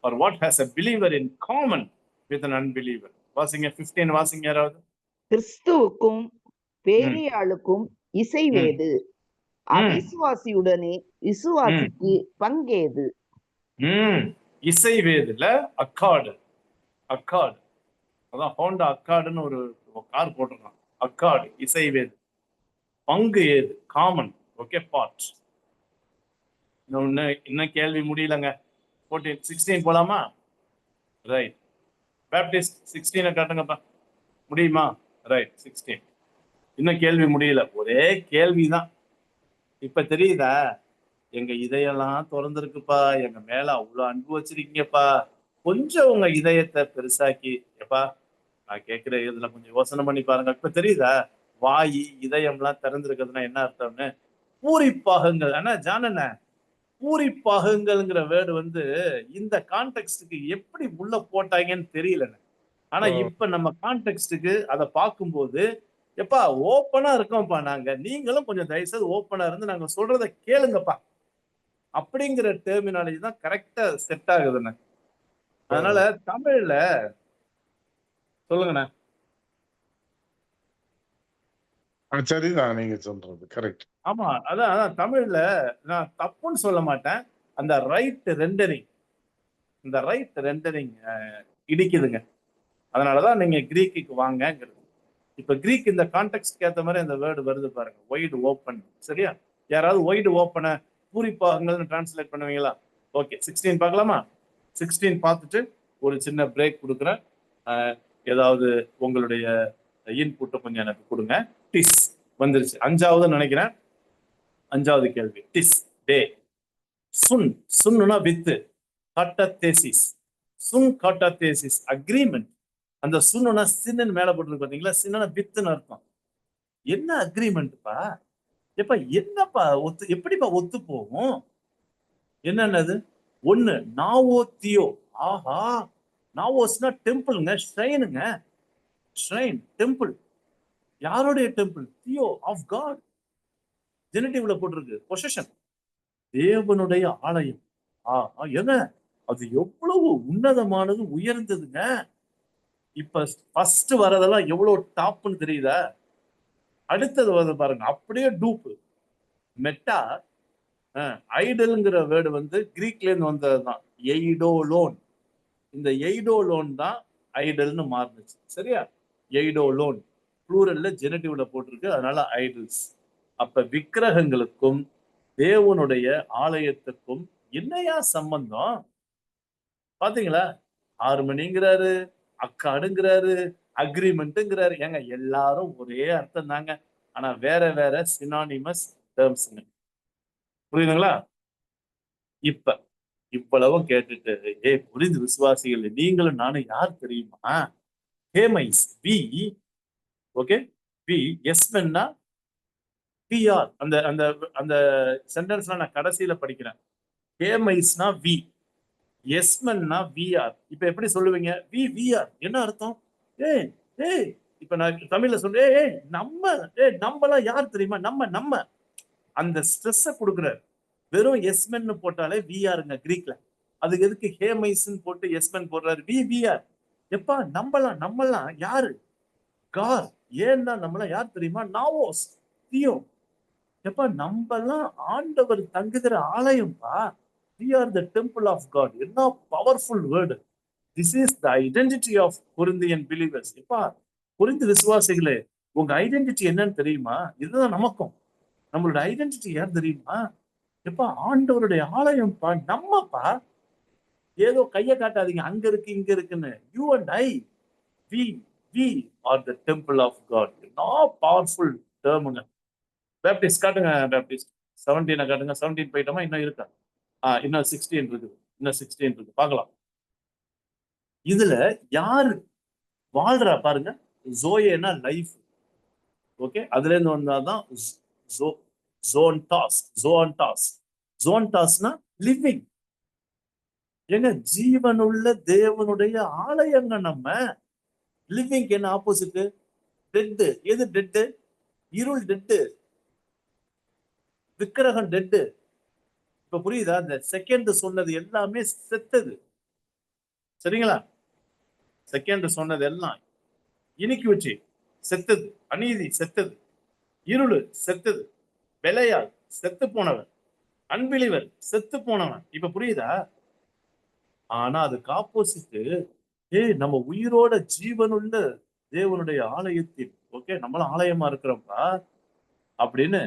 Or what has a believer in common with an unbeliever? வாசிங்க 15 வாசிங்க யாராவது. கிறிஸ்துவுக்கும் பேலியாளுக்கும் இசைவேது. அவிசுவாசியுடனே விசுவாசிக்கு பங்கேது. இசைவேதுல அக்கார்டு. அக்கார்டு அதான் ஹோண்டா அக்கார்டுன்னு ஒரு கார் போட்டிருக்கான். அக்கார்டு இசைவேது. பங்கு ஏது காமன். Okay, part. இன்னும் கேள்வி முடியலங்க. 16 போலாமா? ரைட். பேப்டிஸ்ட் 16 காட்டுங்கப்பா. முடியுமா? ரைட், 16. இன்னும் கேள்வி முடியல. ஒரே கேள்விதான். இப்ப தெரியுதா? எங்க இதயெல்லாம் திறந்திருக்குப்பா, எங்க மேல அவ்வளவு அன்பு வச்சிருக்கீங்கப்பா. கொஞ்சம் உங்க இதயத்தை பெருசாக்கி, எப்பா நான் கேட்கிற இதுல கொஞ்சம் யோசனை பண்ணி பாருங்க. இப்ப தெரியுதா? வாயி இதயம்லாம் திறந்திருக்கிறதுனா என்ன அர்த்தம்னு? பூரிப்பாகுங்கள். ஆனா ஜானண்ண, பூரிப்பாகுங்கள்ங்கிற வேர்டு வந்து இந்த கான்டெக்ஸ்டுக்கு எப்படி உள்ள போட்டாங்கன்னு தெரியல. ஆனா இப்ப நம்ம கான்டெக்ஸ்டுக்கு அதை பார்க்கும்போது, எப்பா ஓப்பனா இருக்கோம்ப்பா நாங்க, நீங்களும் கொஞ்சம் தயவுசெய்து ஓப்பனா இருந்து நாங்க சொல்றதை கேளுங்கப்பா அப்படிங்கிற டெர்மினாலஜி தான் கரெக்டா செட் ஆகுதுண்ணே. அதனால தமிழ்ல சொல்லுங்கண்ணே. சரிதான் நீங்க சொல்றது கரெக்ட். ஆமா, அதான் தமிழ்ல நான் தப்புன்னு சொல்ல மாட்டேன். அந்த ரைட் ரெண்டரிங், இந்த ரைட் ரெண்டரிங் இடிக்குதுங்க. அதனாலதான் நீங்க கிரீக்கு வாங்கங்கிறது. இப்ப கிரீக் இந்த கான்டெக்ஸ்ட்க்கு ஏற்ற மாதிரி அந்த வேர்டு வருது பாருங்க, ஒய்டு ஓப்பன். சரியா? யாராவது ஒய்டு ஓப்பனை பூரிப்பாகங்கள்னு டிரான்ஸ்லேட் பண்ணுவீங்களா? ஓகே, 16 பார்க்கலாமா? 16 பார்த்துட்டு ஒரு சின்ன பிரேக் கொடுக்குறேன். ஏதாவது உங்களுடைய இன்புட்டை கொஞ்சம் எனக்கு கொடுங்க. டிஸ் வந்துருச்சு, 5வது நினைக்கிறேன். 5வது கேள்வி. டிஸ் டே. சுன், சுன்னுனா வித்து. காட்டாதேசிஸ், Sun காட்டாதேசிஸ் agreement. அந்த சுன்னுனா சின்னு மேல போட்டுருக்கு பாத்தீங்களா? சின்ன வித்துன்னு அர்த்தம். என்ன அக்ரிமெண்ட்ப்பா? எப்ப என்னப்பா எப்படிப்பா ஒத்து போகும்? என்னன்னது? ஒண்ணு நாவோ தியோ. ஆஹா, நாவோஸ்னா டெம்பிள்ங்க, ஷ்ரைனுங்க. Shrine, temple. யாருடைய டெம்பிள்? தியோ, ஆஃப் காட். ஜெனிட்டிவ்ல போட்டிருக்கு, பொசிஷன். தேவனுடைய ஆலயம். ஏங்க அது எவ்வளவு உன்னதமானது, உயர்ந்ததுங்க. இப்ப ஃபர்ஸ்ட் வரதெல்லாம் எவ்வளவு டாப்னு தெரியுதா? அடுத்தது வந்து பாருங்க, அப்படியே டூப்பு. மெட்டா ஐடல்ங்கிற வேர்டு வந்து கிரீக்ல இருந்து வந்ததுதான், எய்டோலோன். இந்த எய்டோலோன் தான் ஐடல்னு மாறுனுச்சு. சரியா? எய்டோலோன் ப்ளூரல்ல ஜெனிட்டிவ்ல போட்டிருக்கு, அதனால ஐடல்ஸ். அப்ப விக்கிரகங்களுக்கும் தேவனுடைய ஆலயத்துக்கும் என்னையா சம்பந்தம்? பாத்தீங்களா? 6 மணிங்கிறாரு, அக்காடுங்கிறாரு, அக்ரிமெண்ட்ங்கிறாரு. ஏங்க எல்லாரும் ஒரே அர்த்தம் தாங்க, ஆனா வேற வேற சினானிமஸ் டேர்ம்ஸ்ங்க. புரியுதுங்களா? இப்ப இவ்வளவும் கேட்டுட்டு, புரிந்து விசுவாசிகள் நீங்களும் நானும் யார் தெரியுமா? ஹேமைஸ், வி. ஓகே, வி. எஸ்மென்னா பிஆர். அந்த அந்த அந்த சென்டென்ஸ்ல நான் கடைசியில படிக்கிறேன். ஹேமைஸ்னா வி, எஸ்மென்னா விஆர். இப்ப எப்படி சொல்லுவீங்க? வி விஆர் என்ன அர்த்தம்? ஏய் ஏய் இப்ப நான் தமிழ்ல சொல்றேன், நம்மலாம் யார் தெரியுமா? நம்ம அந்த ஸ்ட்ரெஸ் கொடுக்குறாரு. வெறும் எஸ்மென்னு போட்டாலே விஆருங்க கிரீக்ல. அதுக்கு எதுக்கு ஹேமைஸ்ன்னு போட்டு எஸ்மென் போடுறாரு? We we are. எப்பா நம்மலாம் யாரு? கார். ஏன்னா நம்மளாம் யார் தெரியுமா? நாவோஸ், தியோ. எப்பா நம்மலாம் ஆண்டவர் தங்குகிற ஆலயம்பா. We are the temple of God. என்ன powerful word. This is the identity of Corinthian believers. எப்பா கொரிந்து விசுவாசிகளே, உங்க ஐடென்டிட்டி என்னன்னு தெரியுமா? இதுதான் நமக்கும். நம்மளோட ஐடென்டிட்டி யார் தெரியுமா? எப்பா ஆண்டவருடைய ஆலயம்ப்பா, நம்மப்பா. ஏதோ கையை காட்டாதீங்க, அங்க இருக்கு இங்க இருக்குன்னு. You and I, we are the temple of God. என்ன பவர்ஃபுல் டேர்முங்க. பேப்டிஸ்ட் காட்டுங்க, பேப்டிஸ்ட் 17 காட்டுங்க. 17 போயிட்டோமா? இன்னும் இருக்கா? இன்னும் 16 இருக்குது. இன்னும் 16 இருக்கு, பார்க்கலாம். இதுல யாரு வாழ்றா பாருங்க. ஜோயேனா லைஃப். ஓகே, அதுல இருந்து வந்தாதான் ஜோன்டாஸ்னா லிவிங். ஏங்க ஜீவனுள்ள தேவனுடைய ஆலயங்க நம்ம. லிவிங்க்கு என்ன ஆப்போசிட்? டெட்டு. எது டெட்டு? இருள் டெட்டு, விக்கிரகம் டெட்டு. இப்ப புரியுதா? இந்த செகண்ட் சொன்னது எல்லாமே செத்தது. சரிங்களா? செகண்ட் சொன்னது எல்லாம் இனிக்விட்டி செத்தது, அநீதி செத்தது, இருளு செத்தது, விலையால் செத்து போனவன், அன்பிலிவர் செத்து போனவன். இப்ப புரியுதா? ஆனா அதுக்கு ஆப்போசிட், நம்ம உயிரோட ஜீவனுள்ள தேவனுடைய ஆலயத்தில், ஓகே, நம்மளும் ஆலயமா இருக்கிறோம்ப்பா அப்படின்னு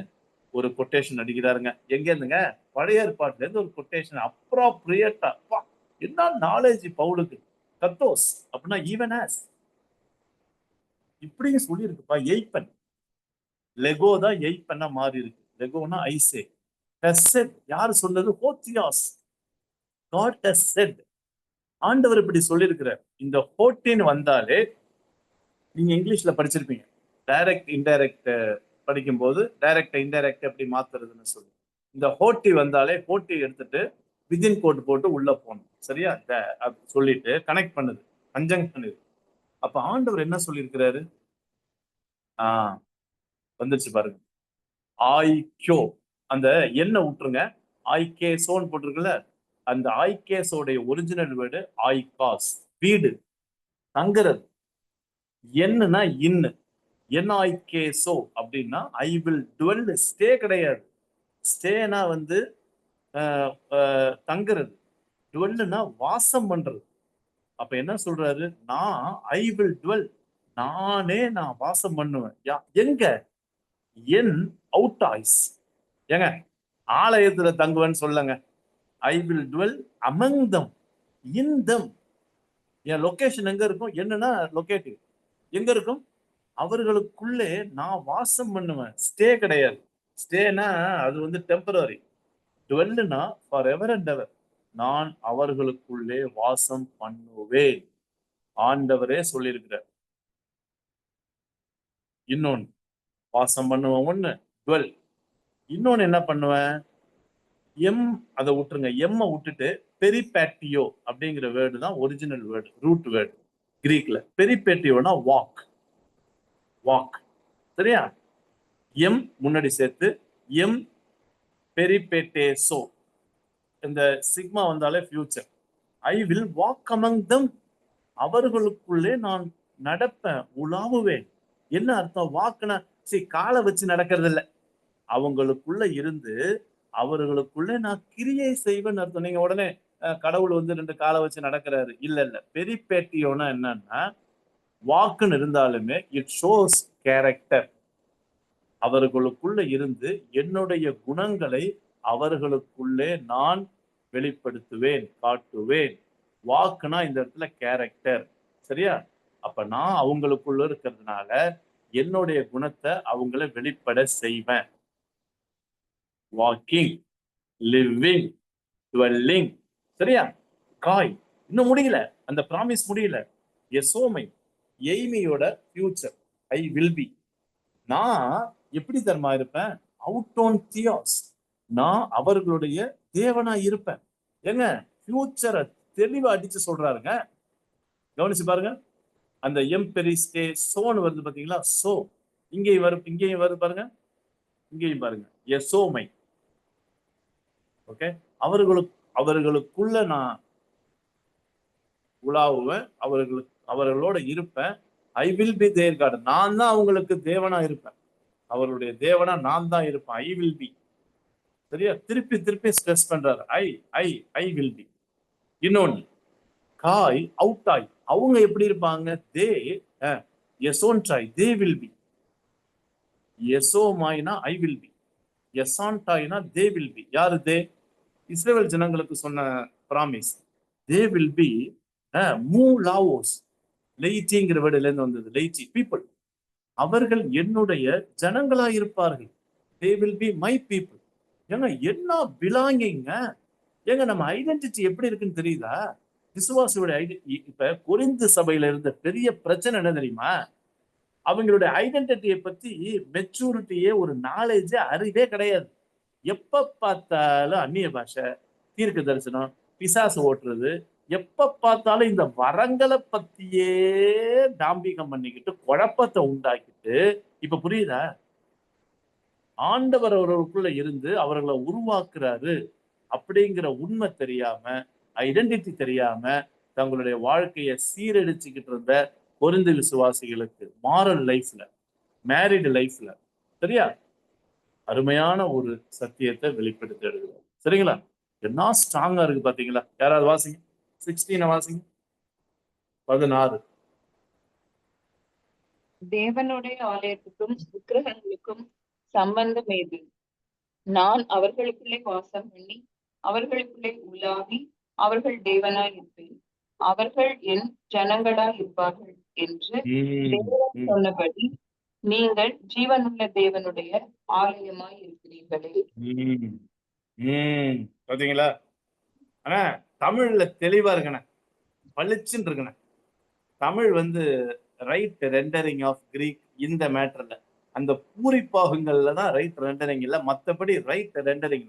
ஒரு கொட்டேஷன் அடிக்கிறாருங்க. எங்க இருந்துங்க? பழைய ஏற்பாட்டுல இருந்து ஒரு கொட்டேஷன். அப்ராப்ரியேட்டா, என்ன நாலேஜ் பவுலுக்கு. கத்தோஸ் அப்படின்னா ஈவன் ஆஸ், இப்படியும் சொல்லி இருக்குப்பா. எய்ப்பன், லெகோ தான் எய்ப்பன்னா மாறி இருக்கு. லெகோனா ஐசே. யாரு சொன்னது? ஹோத்தியாஸ். God has said. ஆண்டவர் இப்படி சொல்லியிருக்கிறார். இந்த ஹோட்டின் வந்தாலே, நீங்க இங்கிலீஷ்ல படிச்சிருப்பீங்க, டைரக்ட் இன்டைரக்ட் படிக்கும்போது டைரக்ட் இன்டைரக்ட் எப்படி மாத்துறதுன்னு சொல்லி. இந்த ஹோட்டி வந்தாலே ஹோட்டி எடுத்துட்டு விதின் கோட் போட்டு உள்ள போகணும். சரியா? சொல்லிட்டு கனெக்ட் பண்ணுது, கன்ஜங்ஷன் இது. அப்ப ஆண்டவர் என்ன சொல்லியிருக்கிறாரு? வந்துருச்சு பாருங்க. ஆய்கோ, அந்த என்ன விட்டுருங்க, ஆய்கேசோன்னு போட்டிருக்குல்ல, அந்த ஆய்கேசோடைய ஒரிஜினல் வேர்டு ஆய்காஸ், வீடு, தங்குறது. என்னன்னா இன்னு, என்ன ஆய்கேசோ அப்படின்னா ஐ வில் டுவெல், ஸ்டே கிடையாது. ஸ்டேனா வந்து தங்குறது, டுவெல்னா வாசம் பண்றது. அப்ப என்ன சொல்றாரு? நான் ஐ வில் டுவெல், நான் வாசம் பண்ணுவேன். எங்க? என் அவுட்டாய்ஸ். ஏங்க, ஆலயத்துல தங்குவேன்னு சொல்லுங்க. I will twelve among them, in them. N location எங்க இருக்கும்? என்னன்னா லொகேட்டிவ் எங்க இருக்கும்? அவர்களுக்குள்ளே நான் வாசம் பண்ணுவேன். ஸ்டே கிடையாது. ஸ்டேனா அது வந்து டெம்பரரி. டுவெல்னா ஃபார் எவர் அண்ட் எவர். நான் அவர்களுக்குள்ளே வாசம் பண்ணுவேன். ஆண்டவரே சொல்லியிருக்கிறார். இன்னொன்னு, வாசம் பண்ணுவேன் ஒண்ணு, டுவெல். இன்னொன்னு என்ன பண்ணுவேன்? எம், அதை விட்டுருங்க, எம்மை விட்டுட்டு பெரிபேட்டியோ அப்படிங்கிற வேர்டு தான் ஒரிஜினல் வேர்டு, ரூட் வேர்டு கிரீக்ல. பெரிபேட்டியோனா வாக், வாக். சரியா? எம் முன்னாடி சேர்த்து எம் பெரிபேட்டேசோ, இந்த சிக்மா வந்தாலே future. I will walk among them, அவர்களுக்குள்ளே நான் நடப்பேன், உலாவுவேன். என்ன அர்த்தம்? வாக்குனா காலை வச்சு நடக்கிறது இல்லை, அவங்களுக்குள்ள இருந்து அவர்களுக்குள்ளே நான் கிரியை செய்வேன் அர்த்தம். நீங்க உடனே கடவுள் வந்து 2 காலை வச்சு நடக்கிறாரு, இல்ல இல்ல. பெரிபேட்டியோனா என்னன்னா, வாக்குன்னு இருந்தாலுமே இட் ஷோஸ் கேரக்டர். அவர்களுக்குள்ள இருந்து என்னுடைய குணங்களை அவர்களுக்குள்ளே நான் வெளிப்படுத்துவேன், காட்டுவேன். வாக்குனா இந்த இடத்துல கேரக்டர். சரியா? அப்ப நான் அவங்களுக்குள்ள இருக்கிறதுனால என்னுடைய குணத்தை அவங்களை வெளிப்பட செய்வேன். Walking, living, dwelling. சரியா? காய் இன்னும் முடியல, அந்த ப்ராமிஸ் முடியல. எசோமை, எய்மியோட ஃபியூச்சர், ஐ வில் பி. நான் எப்படி தர்மா இருப்பேன்? அவுட்டோன் தியாஸ், நான் அவர்களுடைய தேவனா இருப்பேன். ஏங்க, ஃபியூச்சரை தெளிவா அடிச்சு சொல்றாருங்க. கவனிச்சு பாருங்க. அந்த எம்பெரிஸ்டே சோன் வருது பாத்தீங்களா? சோ இங்கேயும் வரும், இங்கேயும் வருது பாருங்க, இங்கேயும் பாருங்க, எசோமை. ஓகே, அவர்களுக்குள்ள நான் உலாவுவேன், அவர்களோட இருப்பேன். I will be there God, நான் தான் அவங்களுக்கு தேவனா இருப்பேன், அவருடைய தேவனா நான் தான் இருப்பேன். I will B. சரியா? திருப்பி திருப்பி ஸ்ட்ரெஸ் பண்றாரு, ஐ வில் பி. இன்னொன்னு, காய் அவுட்டாய், அவங்க எப்படி இருப்பாங்க? தே எசோன்டாய், தே வில் பி. எசோமாய்னா ஐ வில் பி, எசான்டாய்னா தே வில் பி. யாரு தே? இஸ்ரேல் ஜனங்களுக்கு சொன்ன பிராமிஸ். தே வில் பி மூ லாவோஸ், லெய்டிங்கிற வேர்டுல இருந்து வந்தது, லெய்டி பீப்புள். அவர்கள் என்னுடைய ஜனங்களா இருப்பார்கள். They will be my people. ஏங்க, என்ன பிலாங்கிங்க. ஏங்க, நம்ம ஐடென்டிட்டி எப்படி இருக்குன்னு தெரியுதா? விசுவாசியோட இப்ப கொரிந்து சபையில இருந்த பெரிய பிரச்சனை என்ன தெரியுமா? அவங்களுடைய ஐடென்டிட்டியை பத்தி மெச்சூரிட்டியே, ஒரு நாலேஜே, அறிவே கிடையாது. எப்ப பார்த்தாலும் அந்நிய பாஷை, தீர்க்க தரிசனம், பிசாசு ஓட்டுறது, எப்ப பார்த்தாலும் இந்த வரங்களை பத்தியே டாம்பிகம் பண்ணிக்கிட்டு குழப்பத்தை உண்டாக்கிட்டு. இப்ப புரியுதா? ஆண்டவர் அவர்களுக்குள்ள இருந்து அவர்களை உருவாக்குறாரு அப்படிங்கிற உண்மை தெரியாம, ஐடென்டிட்டி தெரியாம தங்களுடைய வாழ்க்கையை சீரழிச்சுக்கிட்டு இருந்த கொரிந்து விசுவாசிகளுக்கு மாரல் லைஃப்ல, மேரிடு லைஃப்ல, சரியா, அருமையான ஒரு சத்தியத்தை வெளிப்படுத்தி எழுதுவார். சரிங்களா? என்ன ஸ்ட்ராங்கா இருக்கு பாத்தீங்களா? யாராவது வாசிங்க. 16 வாசிங்க. 16. தேவனுடைய ஆலயத்துக்கும் விக்கிரகங்களுக்கும் சம்பந்தம் ஏது? நான் அவர்களுக்குள்ளே வாசம் பண்ணி அவர்களுக்குள்ளே உலாவி அவர்கள் தேவனாய் இருப்பேன், அவர்கள் என் ஜனங்களாய் இருப்பார்கள் என்று தேவன் சொன்னபடி நீங்கள் ஜீவனுள்ள தேவனுடைய ஆலயமாய் இருக்கிறீர்களே. பாத்தீங்களா? ஆனா தமிழ்ல தெளிவா இருக்கணே, பளிச்சுன்னு இருக்கணே. தமிழ் வந்து ரைட் ரெண்டரிங் ஆஃப் கிரீக் இந்த மேட்டர்ல, அந்த பூரிப்பாகங்கள்ல தான் ரைட் ரெண்டரிங் இல்ல, மத்தபடி ரைட் ரெண்டரிங்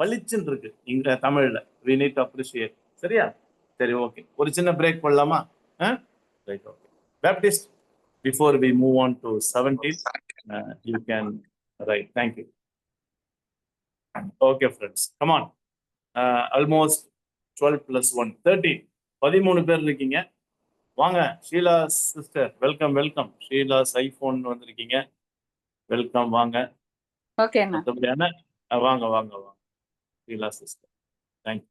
பளிச்சுன்னு இருக்கு இங்க தமிழ்ல. we need to appreciate. சரியா? சரி, ஓகே. ஒரு சின்ன பிரேக் பண்ணலாமா? Right, okay. Baptist, before we move on to 17, you can write. Thank you. Okay friends, come on. Almost 12 plus 1 13. 13 பேர் இருக்கீங்க. வாங்க. Sheela sister, welcome welcome. Sheela's iPhone வந்திருக்கீங்க, வெல்கம். வாங்க. ஓகேண்ணா. வாங்க வாங்க வாங்க ஷீலா சிஸ்டர். தேங்க்யூ.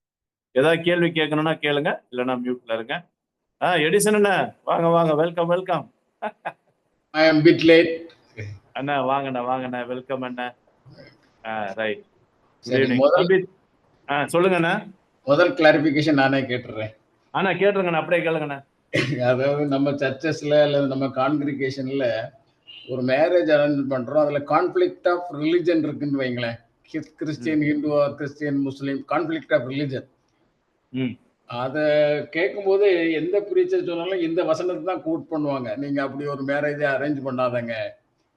ஏதாவது கேள்வி கேட்கணும்னா கேளுங்க, இல்லைன்னா மியூட்ல இருங்க. எடிசன் அண்ணா, வாங்க வாங்க, welcome welcome. I am bit late. அண்ணா வாங்கண்ணா வாங்கண்ணா, வெல்கம் அண்ணா. ரைட். சொல்லுங்க அண்ணா. முதல் கிளாரிபிகேஷன் நானே கேட்டுறேன். அண்ணா கேட்டுருங்கண்ணா, அப்படியே கேளுங்கண்ணா. அதாவது நம்ம சர்ச்சஸ்ல அல்லது நம்ம கான்கிரிகேஷன்ல ஒரு மேரேஜ் அரேஞ்ச் பண்றோம், அதுல கான்ஃபிளிக்ட் ஆஃப் ரிலிஜன் இருக்குன்னு வைங்களேன். Christian, Hindu or Christian, Muslim, conflict of religion. அதை கேட்கும்போது எந்த பிரீச்சர் சொன்னாலும் இந்த வசனத்தை தான் கோட் பண்ணுவாங்க. நீங்க அப்படி ஒரு மேரேஜை அரேஞ்ச் பண்ணாதங்க,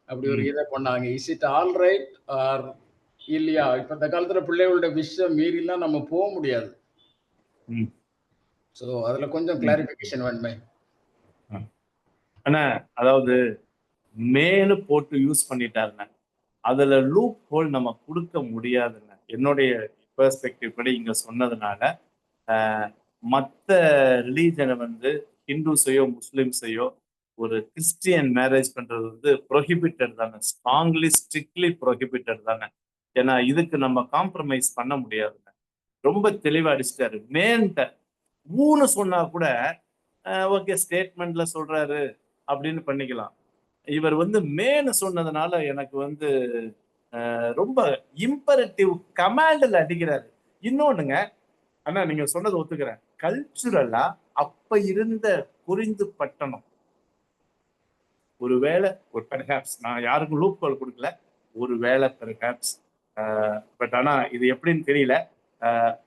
அப்படி ஒரு இதை பண்ணாங்க. Is it all right or இல்லையா? இப்ப இந்த காலத்துல பிள்ளைகளோட விஷயம் மீறிலாம் நம்ம போக முடியாது. சோ அதுல கொஞ்சம் கிளாரிபிகேஷன் வேணுமே. அண்ணா, அதாவது மேனு போட்டு யூஸ் பண்ணிட்டாருண்ணா, அதுல லூப் ஹோல் நம்ம கொடுக்க முடியாதுண்ணா. என்னுடைய பெர்ஸ்பெக்டிவ் படி இங்க சொன்னதுனால மற்ற ரிலீஜனை வந்து ஹிந்துஸையோ முஸ்லிம்ஸையோ ஒரு கிறிஸ்டியன் மேரேஜ் பண்றது வந்து ப்ரொஹிபிட்டட் தானே, ஸ்ட்ராங்லி ஸ்ட்ரிக்ட்லி ப்ரொஹிபிட்டட் தானே. ஏன்னா இதுக்கு நம்ம காம்ப்ரமைஸ் பண்ண முடியாதுங்க. ரொம்ப தெளிவா அடிச்சிட்டாரு. மேன்ட்ட ஊன்னு சொன்னா கூட ஓகே, ஸ்டேட்மெண்ட்ல சொல்றாரு அப்படின்னு பண்ணிக்கலாம். இவர் வந்து மேன்னு சொன்னதுனால எனக்கு வந்து ரொம்ப இம்பரேட்டிவ் கமாண்டில் அடிக்கிறாரு. இன்னொன்னுங்க அண்ணா, நீங்க சொன்னது ஒத்துக்கிறேன். கல்ச்சுரலா அப்ப இருந்த குறிந்து பட்டணம், ஒருவேளை ஒரு பெர்ஹாப்ஸ், நான் யாருக்கும் லூப் கால் கொடுக்கல, ஒருவேளை பெர்ஹாப்ஸ், பட் ஆனா இது எப்படின்னு தெரியல.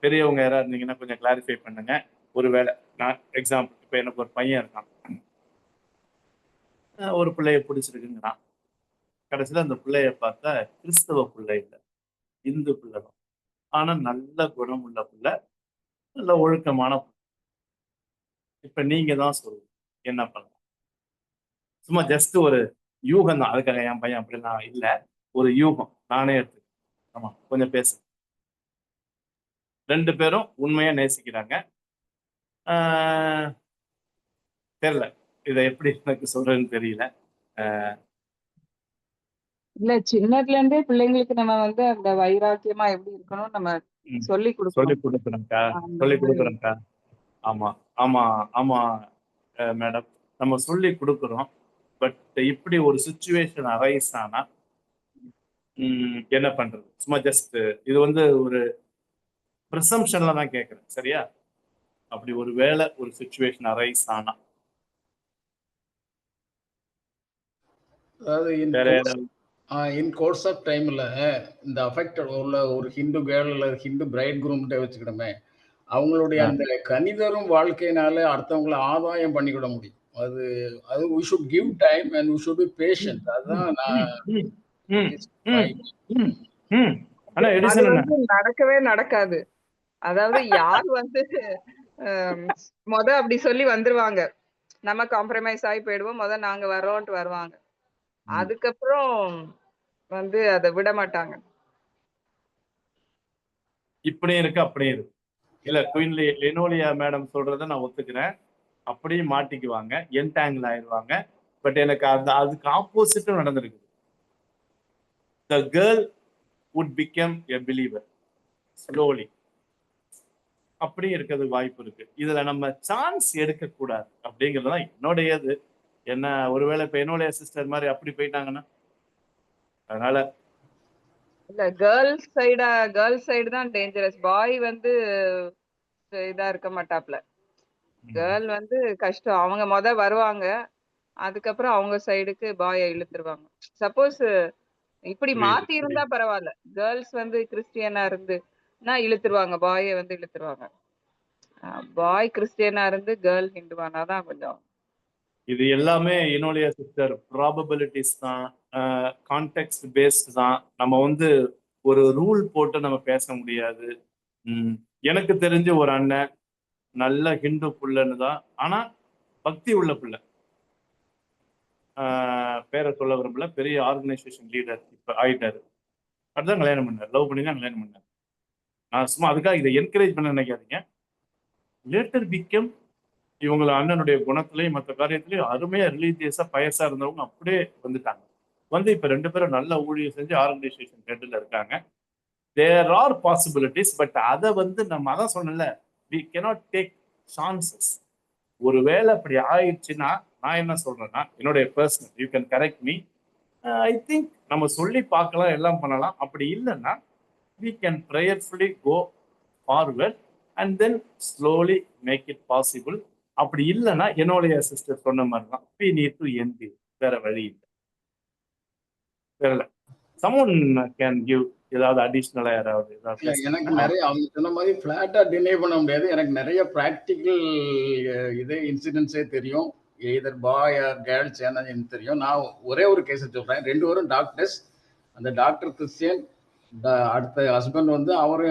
பெரியவங்க யாராவது இருந்தீங்கன்னா கொஞ்சம் கிளாரிஃபை பண்ணுங்க. ஒருவேளை நான் எக்ஸாம்பிள், இப்போ எனக்கு ஒரு பையன் இருக்கான், ஒரு பிள்ளைய பிடிச்சிருக்குங்கிறான். கடைசியில் அந்த பிள்ளைய பார்த்தா கிறிஸ்தவ பிள்ளை இல்லை, இந்து பிள்ளை தான். ஆனா நல்ல குணம் உள்ள பிள்ளை, நல்ல ஒழுக்கமான பிள்ளை. இப்ப நீங்க தான் சொல்லுங்க, என்ன பண்ணலாம்? சும்மா ஜஸ்ட் ஒரு யூகம் தான், அதுக்காக என் பையன் அப்படிலாம் இல்லை, ஒரு யூகம் நானே எடுத்து. ஆமா, கொஞ்சம் பேசு. 2 பேரும் உண்மையா நேசிக்கிறாங்க. தெரியல, இதை எப்படி எனக்கு சொல்றதுன்னு தெரியல. இல்ல, சின்னதுல இருந்தே பிள்ளைங்களுக்கு நம்ம வந்து அந்த வைராக்கியமா எப்படி இருக்கணும் நம்ம சொல்லி கொடுக்குறோம்க்கா. ஆமா ஆமா ஆமா மேடம், நம்ம சொல்லி கொடுக்குறோம். பட் இப்படி ஒரு சுச்சுவேஷன் அரைஸ் ஆனா என்ன பண்றது? சும்மா ஜஸ்ட் இது வந்து ஒரு ப்ரிசம்ஷன்ல தான் கேட்குறேன், சரியா? அப்படி ஒரு வேளை ஒரு சுச்சுவேஷன் அரைஸ் ஆனா அதாவது இன் கோர்ஸ் ஆஃப் டைம்ல இந்த அஃபெக்டட் உள்ள ஒரு ஹிந்து கேர்ள் அல்லது ஹிந்து பிரைட் குரூம்கிட்ட வச்சுக்கிடமே, அவங்களுடைய அந்த கனிதரும் வாழ்க்கையினால அடுத்தவங்களை ஆதாயம் பண்ணிக்கிட முடியும். அது we should give time and we should be patient. அதுதான் நடக்கவே நடக்காது. அதாவது யார் வந்து அப்படி சொல்லி வந்துருவாங்க, நம்ம காம்ப்ரமைஸ் ஆகி போயிடுவோம், நாங்க வர்றோம்ட்டு வருவாங்க. அதுக்கப்புறம் வந்து அதை விட மாட்டாங்க. இப்படியும் இருக்கு அப்படியும் இருக்கு. இல்ல, குயின் லெனோலியா மேடம் சொல்றத நான் ஒத்துக்கிறேன். அப்படியும் மாட்டிக்குவாங்க, என்டாங்கிள் ஆயிடுவாங்க. பட் எனக்கு அதுக்கு ஆப்போசிட்டும் நடந்திருக்கு. the girl would become a believer slowly. அப்படி இருக்கிறது வாய்ப்பு இருக்கு. இதுல நம்ம சான்ஸ் எடுக்க கூடாது அப்படிங்கிறதுதான் என்னுடையது. என்ன ஒருவேளை இப்ப என்னுடைய சிஸ்டர் மாதிரி அப்படி போயிட்டாங்கன்னா, அதனால இல்ல கேர்ள்ஸ் சைடு தான் டேஞ்சரஸ். பாய் வந்து இதா இருக்க மாட்டாப்ல. கேர்ள் வந்து கஷ்டம். அவங்க வருவாங்க, அதுக்கப்புறம் அவங்க சைடுக்கு பாய இழுத்துருவாங்க. சப்போஸ் இப்படி மாத்தி இருந்தா பரவாயில்ல. கேர்ள்ஸ் வந்து கிறிஸ்டியனா இருந்து இழுத்துருவாங்க, பாய வந்து இழுத்துருவாங்க. பாய் கிறிஸ்டியனா இருந்து கேர்ள் ஹிந்துவானாதான் கொஞ்சம். இது எல்லாமே என்னுடைய சிஸ்டர் ப்ராபபிலிட்டிஸ் தான், கான்டெக்ட் பேஸ்ட் தான். நம்ம வந்து ஒரு ரூல் போட்டு நம்ம பேச முடியாது. எனக்கு தெரிஞ்ச ஒரு அண்ணன் நல்ல ஹிந்து புள்ளன்னு தான், ஆனா பக்தி உள்ள பிள்ளை. பேரை சொல்ல விரும்பல, பெரிய ஆர்கனைசேஷன் லீடர் இப்ப ஆயிட்டாரு. அதுதான் கல்யாணம் பண்ணார், லவ் பண்ணி தான் கல்யாணம் பண்ணார். நான் சும்மா அதுக்காக இதை என்கரேஜ் பண்ண நினைக்காதீங்க. லேட்டர் பிகம் இவங்கள அண்ணனுடைய குணத்திலையும் மற்ற காரியத்திலையும் அருமையா ரிலீஜியஸா பயசா இருந்தவங்க அப்படியே வந்துட்டாங்க. வந்து இப்ப 2 பேரும் நல்ல ஊழியம் செஞ்சு ஆர்கனைசேஷன் ஹெட்ல இருக்காங்க. There are possibilities. பட் அதை வந்து நம்ம அதான் சொன்னல, வி cannot டேக் சான்சஸ். ஒருவேளை அப்படி ஆயிடுச்சுன்னா நான் என்ன சொல்றேன்னா, என்னுடைய personal, you can correct me, I think நம்ம சொல்லி பார்க்கலாம், எல்லாம் பண்ணலாம். அப்படி இல்லைன்னா we can prayerfully go forward and then slowly make it possible. அப்படி இல்லைன்னா என்னுடைய சிஸ்டர் சொன்ன மாதிரி தான், we need to end it. வேற வழி இல்லை. வேற someone can give ஏதாவது அடிஷ்னலா யாராவது எனக்கு நிறைய அவங்க சொன்ன மாதிரி பிளாட்டா டினை பண்ண முடியாது. எனக்கு நிறைய ப்ராக்டிக்கல் இதே இன்சிடென்ட்ஸே தெரியும். எதர் பாய் ஆர் கேர்ள்ஸ் எனக்கு தெரியும். நான் ஒரே ஒரு கேஸை சொல்றேன். 2 பேரும் டாக்டர்ஸ். அந்த டாக்டர் கிறிஸ்டியன், அடுத்த ஹஸ்பண்ட் வந்து அவரு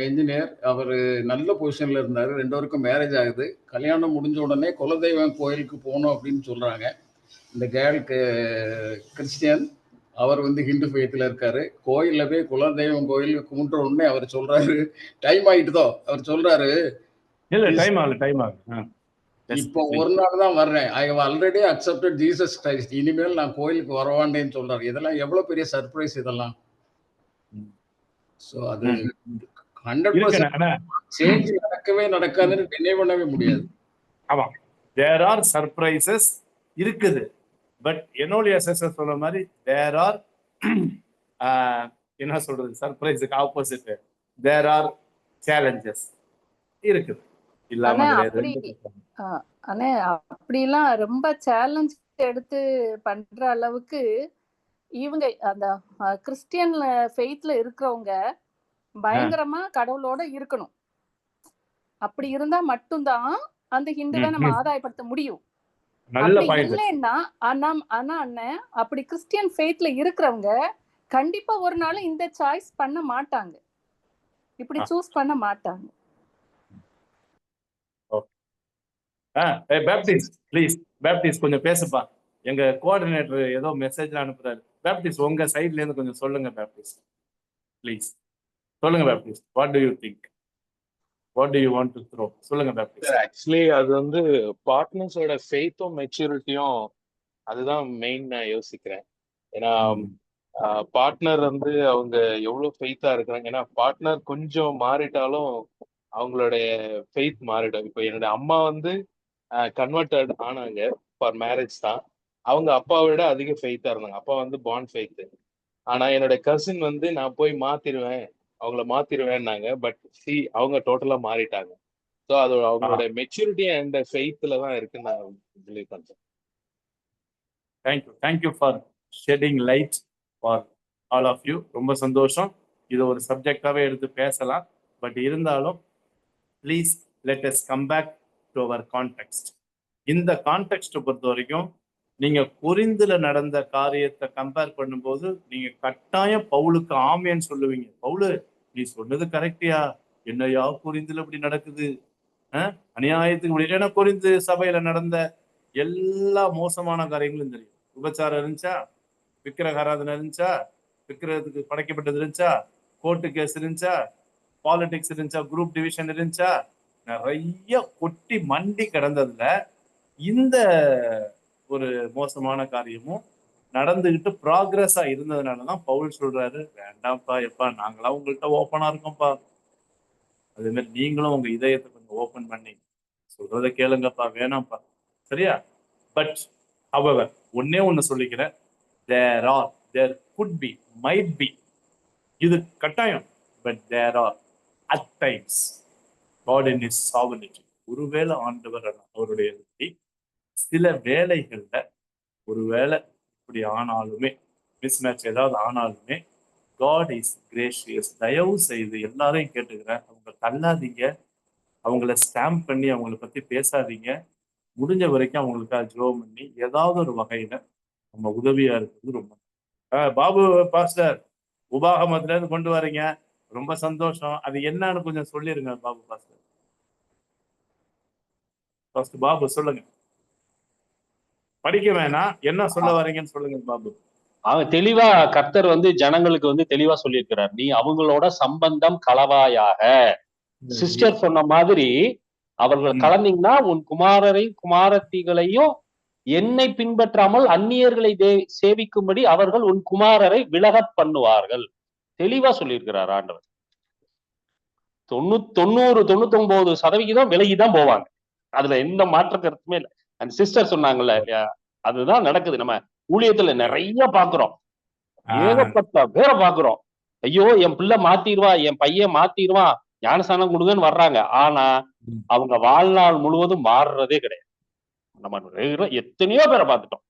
என்ஜினியர். அவர் நல்ல பொசிஷன்ல இருந்தாரு. 2 பேருக்கும் மேரேஜ் ஆகுது. கல்யாணம் முடிஞ்ச உடனே குலதெய்வம் கோயிலுக்கு போகணும் அப்படின்னு சொல்றாங்க. இந்த கேர்ளுக்கு கிறிஸ்டியன், அவர் வந்து ஹிந்து ஃபெய்த்ல இருக்காரு. கோயில்ல போய் குலதெய்வம் கோயில் கும்பிட்ட உடனே அவர் சொல்றாரு, டைம் ஆயிட்டுதோ. அவர் சொல்றாரு, இப்போ ஒரு நாள் தான் வர்றேன், I have already accepted Jesus Christ, இனிமேல் நான் கோயிலுக்கு வரவாண்டேன்னு சொல்றாரு. இதெல்லாம் எவ்வளவு பெரிய சர்ப்ரைஸ் இதெல்லாம். சோ அது 100% சேஞ்ச் நடக்கவே நடக்காதுன்னு டினை பண்ணவே முடியாது. ஆமா, தேர் ஆர் சர்ப்ரைசஸ் இருக்குது. பட் என்னுடைய சிஸ்டர் சொல்ற மாதிரி தேர் ஆர் என்ன சொல்றது, சர்ப்ரைஸுக்கு ஆப்போசிட் தேர் ஆர் சேலஞ்சஸ் இருக்குது. இல்லாம அப்படிலாம் ரொம்ப சேலஞ்ச் எடுத்து பண்ற அளவுக்கு இவங்க அந்த கிறிஸ்டியன் ஃபெய்த்ல இருக்கிறவங்க பயங்கரமா கடவுளோட இருக்கணும். அப்படி இருந்தா மட்டும்தான் அந்த ஹிந்துவை நம்ம ஆதாயப்படுத்த முடியும். இல்லைன்னா ஆனா அண்ணன் அப்படி கிறிஸ்டியன் ஃபெய்த்ல இருக்கிறவங்க கண்டிப்பா ஒரு நாள் இந்த சாய்ஸ் பண்ண மாட்டாங்க, இப்படி சூஸ் பண்ண மாட்டாங்க. பேப்டிஸ்ட் ப்ளீஸ், பேப்டிஸ்ட் கொஞ்சம் பேசுப்பா. எங்க கோஆர்டினேட்டர் ஏதோ மெசேஜ் அனுப்புறாரு. பேப்டிஸ்ட் உங்க சைட்ல இருந்து கொஞ்சம் சொல்லுங்க பேப்டிஸ்ட் ப்ளீஸ். சொல்லுங்க Baptist, what to you think, what to you want to throw? சொல்லுங்க பேப்டிஸ்ட். ஆக்சுவலி அது வந்து பார்ட்னர்ஸோட ஃபெய்த்தும் மெச்சூரிட்டியும் அதுதான் மெயின் நான் யோசிக்கிறேன். ஏன்னா பார்ட்னர் வந்து அவங்க எவ்வளவு ஃபெய்த்தா இருக்கிறாங்க. ஏன்னா பார்ட்னர் கொஞ்சம் மாறிட்டாலும் அவங்களுடைய ஃபெய்த் மாறிடும். இப்போ என்னோட அம்மா வந்து கன்வெர்டட் ஆனாங்க ஃபார் மேரேஜ் தான். அவங்க அப்பாவை விட அதிக ஃபெய்த்தா இருந்தாங்க. அப்பா வந்து பாண்ட் ஃபெய்த். ஆனா என்னோட கசின் வந்து நான் போய் மாத்திருவேன், அவங்கள மாத்திருவேன்னாங்க. பட் அவங்க டோட்டலா மாறிட்டாங்க. ஸோ அது அவங்களோட மெச்சூரிட்டி அண்ட் ஃபெய்த்ல தான் இருக்குன்னு நான் பிலீவ் பண்றேன். Thank you for shedding light for all of you. ரொம்ப சந்தோஷம். இது ஒரு சப்ஜெக்டாவே எடுத்து பேசலாம். பட் இருந்தாலும் please let us come back to our context. இந்த கான்டெக்ஸ்ட்டை பொறுத்த வரைக்கும் நீங்க கொரிந்துல நடந்த காரியத்தை கம்பேர் பண்ணும்போது நீங்க கட்டாயம் பவுலுக்கு ஆமேன்னு சொல்லுவீங்க. பவுலு நீ சொன்னது கரெக்டியா, என்னையா கொரிந்துல இப்படி நடக்குது, அநியாயத்துக்கு முடியும். ஏன்னா கொரிந்து சபையில நடந்த எல்லா மோசமான காரியங்களும் தெரியும். விபச்சாரம் இருந்துச்சா, விக்கிரகாராதனை இருந்துச்சா, விக்கிரகத்துக்கு படைக்கப்பட்டது இருந்துச்சா, கோர்ட்டு கேஸ் இருந்துச்சா, பாலிடிக்ஸ் இருந்துச்சா, குரூப் டிவிஷன் இருந்துச்சா, நிறைய கொட்டி மண்டி கிடந்ததுல இந்த ஒரு மோசமான காரியமும் நடந்துகிட்டு ப்ராக்ரஸா இருந்ததுனாலதான் பவுல் சொல்றாரு, வேண்டாம்ப்பா எப்பா நாங்களாம் உங்கள்கிட்ட ஓப்பனா இருக்கோம்ப்பா, அதே மாதிரி நீங்களும் உங்க இதயத்தை கொஞ்சம் ஓப்பன் பண்ணி சொல்றதை கேளுங்கப்பா, வேணாம்ப்பா, சரியா? பட் ஹவவர் ஒன்னே ஒண்ணு சொல்லிக்கிறேன், there could be, might be, இது கட்டாயம், but there are at times God in his sovereignty, ஒருவேளை ஆண்டவர் அவருடைய சில வேலைகள்ல ஒருவேளை இப்படி ஆனாலுமே, மிஸ்மேட்ச் ஏதாவது ஆனாலுமே, காட் இஸ் கிரேஷியஸ். தயவு செய்து எல்லாரையும் கேட்டுக்கிறேன், அவங்க தள்ளாதீங்க, அவங்கள ஸ்டாம்ப் பண்ணி அவங்கள பத்தி பேசாதீங்க. முடிஞ்ச வரைக்கும் அவங்களுக்காக ஜெபம் பண்ணி ஏதாவது ஒரு வகையில நம்ம உதவியா இருக்கிறது ரொம்ப. பாபு பாஸ்டர் உபாகமத்துல இருந்து கொண்டு வரீங்க, ரொம்ப சந்தோஷம். அது என்னன்னு கொஞ்சம் சொல்லிருங்க பாபு பாஸ்டர். பாபு சொல்லுங்க, படிக்க வேணாம், என்ன சொல்ல வரீங்கன்னு சொல்லுங்க பாபு. அவன் தெளிவா கர்த்தர் ஜனங்களுக்கு தெளிவா சொல்லியிருக்கிறார், நீ அவங்களோட சம்பந்தம் களவாயாக. சிஸ்டர் சொன்ன மாதிரி அவர்கள் கலந்தீங்கன்னா உன் குமாரரையும் குமாரத்திகளையும் என்னை பின்பற்றாமல் அந்நியர்களை சேவிக்கும்படி அவர்கள் உன் குமாரரை விலகப் பண்ணுவார்கள். தெளிவா சொல்லியிருக்கிறார் ஆண்டவர். 99% விலகிதான் போவாங்க, அதுல எந்த மாற்ற கருத்துமே இல்லை. அந்த சிஸ்டர் சொன்னாங்கல்ல, அதுதான் நடக்குது. நம்ம ஊழியத்துல நிறைய பாக்குறோம், ஏகப்பட்ட பேரை பாக்குறோம். ஐயோ என் பிள்ளை மாத்திடுவா, என் பையன் மாத்திடுவான், ஞானஸ்தானம் கொடுங்கன்னு வர்றாங்க. ஆனா அவங்க வாழ்நாள் முழுவதும் மாறுறதே கிடையாது. நம்ம எத்தனையோ பேரை பார்த்துட்டோம்.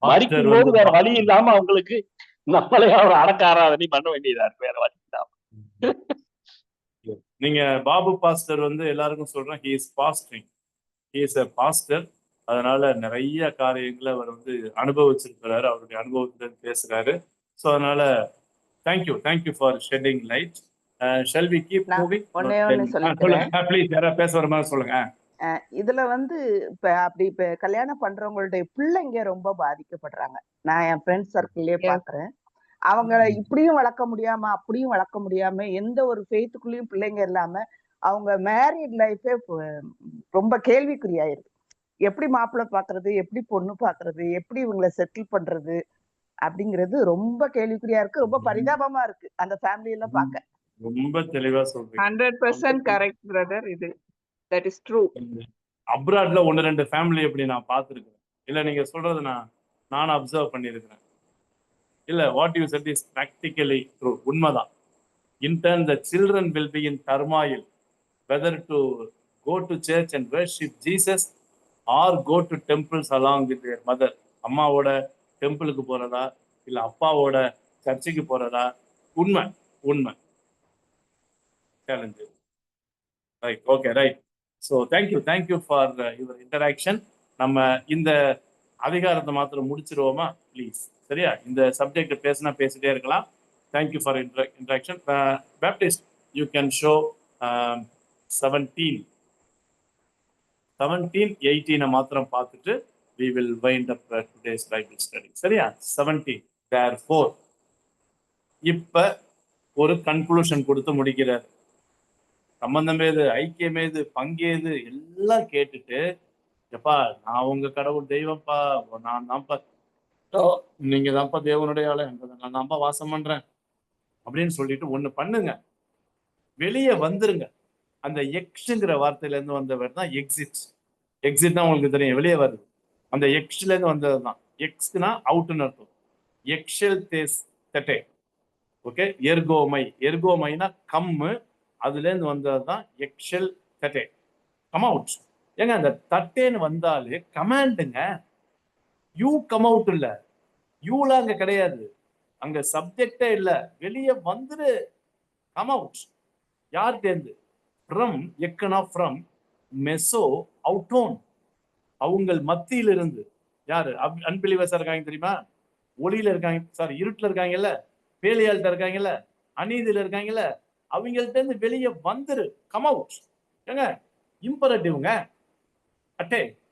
மறிக்கும் போது வேற வழி இல்லாம அவங்களுக்கு நம்மளே ஒரு அடக்க ஆராதனை பண்ண வேண்டியதா இருக்கு, வேற வழி இல்லாம. நீங்க பாபு பாஸ்டர் எல்லாருக்கும் சொல்றேன், he is பாஸ்டரிங், he is a pastor. அதனால நிறைய காரியங்களை அவர் அனுபவிச்சிருக்கிறாரு, அவருடைய அனுபவத்துல பேசுறாரு. ஸோ அதனால thank you for shedding light. Shall we keep moving? Please, யாரா பேச வர மாதிரி சொல்லுங்க. இதுல இப்ப கல்யாணம் பண்றவங்களுடைய பிள்ளைங்க ரொம்ப பாதிக்கப்படுறாங்க. நான் என் ஃப்ரெண்ட்ஸ் சர்க்கிள்லயே பாக்குறேன். அவங்க இப்படியும் வளர்க்க முடியாம அப்படியும் வளர்க்க முடியாம எந்த ஒரு ஃபெய்த்துக்குள்ளேயும் பிள்ளைங்க இல்லாம அவங்க மேரிட் லைஃபே ரொம்ப கேள்விக்குறியாயிருக்கு. எப்படி மாப்பிள்ளை பாக்குறது, எப்படி பொண்ணு பாக்குறது, எப்படி இவங்களை செட்டில் பண்றது அப்படிங்கிறது ரொம்ப கேள்விக்குறியா இருக்கு. ரொம்ப பரிதாபமா இருக்கு அந்த ஃபேமிலி எல்லாம் பார்க்க. ரொம்ப தெளிவா சொல்றீங்க. 100% கரெக்ட் பிரதர், இது தட் இஸ் ட்ரூ. அப்ராட்ல 1-2 ஃபேமிலி எப்படி நான் பார்த்துருக்கேன், இல்ல நீங்க சொல்றது நான் அப்சர்வ் பண்ணியிருக்கிறேன். இல்ல what you said is practically true, உண்மைதான். In turn, the children will be in turmoil whether to go to church and worship Jesus or go to temples along with their mother. அம்மாவோட டெம்பிளுக்கு போறதா இல்ல அப்பாவோட சர்ச்சுக்கு போறதா. உண்மை challenge. Right, okay, right. So thank you for your interaction. நம்ம இந்த அதிகாரத்தை மாத்திரம் முடிச்சிருவோமா ப்ளீஸ்? சரியா? இந்த சப்ஜெக்ட் பேசிட்டே இருக்கலாம். Thank you for interaction. Baptist, you can show 17, 18 மாத்திரம் பார்த்துட்டு we will wind up today's Bible study. சரியா? 17. Therefore, இப்ப ஒரு கன்க்ளூஷன் கொடுத்து முடிக்கிறார். சம்பந்தம் ஏது, ஐக்கியம் ஏது, பங்கேது எல்லாம் கேட்டுட்டு, எப்பா நான் உங்க கடவுள் தெய்வம்ப்பா, நான் தான்ப்பா, நீங்க தான்ப்பா தேவனுடைய ஆளு, நான் தான்ப்பா வாசம் பண்றேன் அப்படின்னு சொல்லிட்டு ஒண்ணு பண்ணுங்க, வெளியே வந்துருங்க. அந்த எக்ஸ்ங்கிற வார்த்தையில இருந்து வந்தவர் தான் எக்ஸிட். எக்ஸிட் தான் உங்களுக்கு தெரியும், வெளியே வருது. அந்த எக்ஸ்ல இருந்து வந்தது தான். எக்ஸ்னா அவுட்னு அர்த்தம். எக்ஷல் தேஸ் தட்டே, ஓகே. எர்கோமைனா கம்மு, அதுல இருந்து வந்தது தான் எக்ஷல் தட்டே, கம் அவுட். ஏங்க அந்த தட்டேன்னு வந்தாலே கமாண்டுங்க. யூ கம் அவுட் இல்ல, யூலாம் அங்க கிடையாது, அங்க சப்ஜெக்டே இல்ல. வெளியே வந்துரு, கம் அவுட். யார்கிட்டேருந்து? ஃப்ரம், எக்கனா ஃப்ரம், மெசோ அவுட்டோன், அவங்கள் மத்தியிலிருந்து. யாரு அன்பிலிவர்ஸா இருக்காங்க தெரியுமா? ஒளியில இருக்காங்க, சாரி இருட்டுல இருக்காங்கல்ல, பேலியாள்கிட்ட இருக்காங்கல்ல, அநீதியில இருக்காங்கல்ல, அவங்கள்ட்ட இருந்து வெளியே வந்துரு, கம் அவுட். ஏங்க இம்பரட்டிவ்ங்க.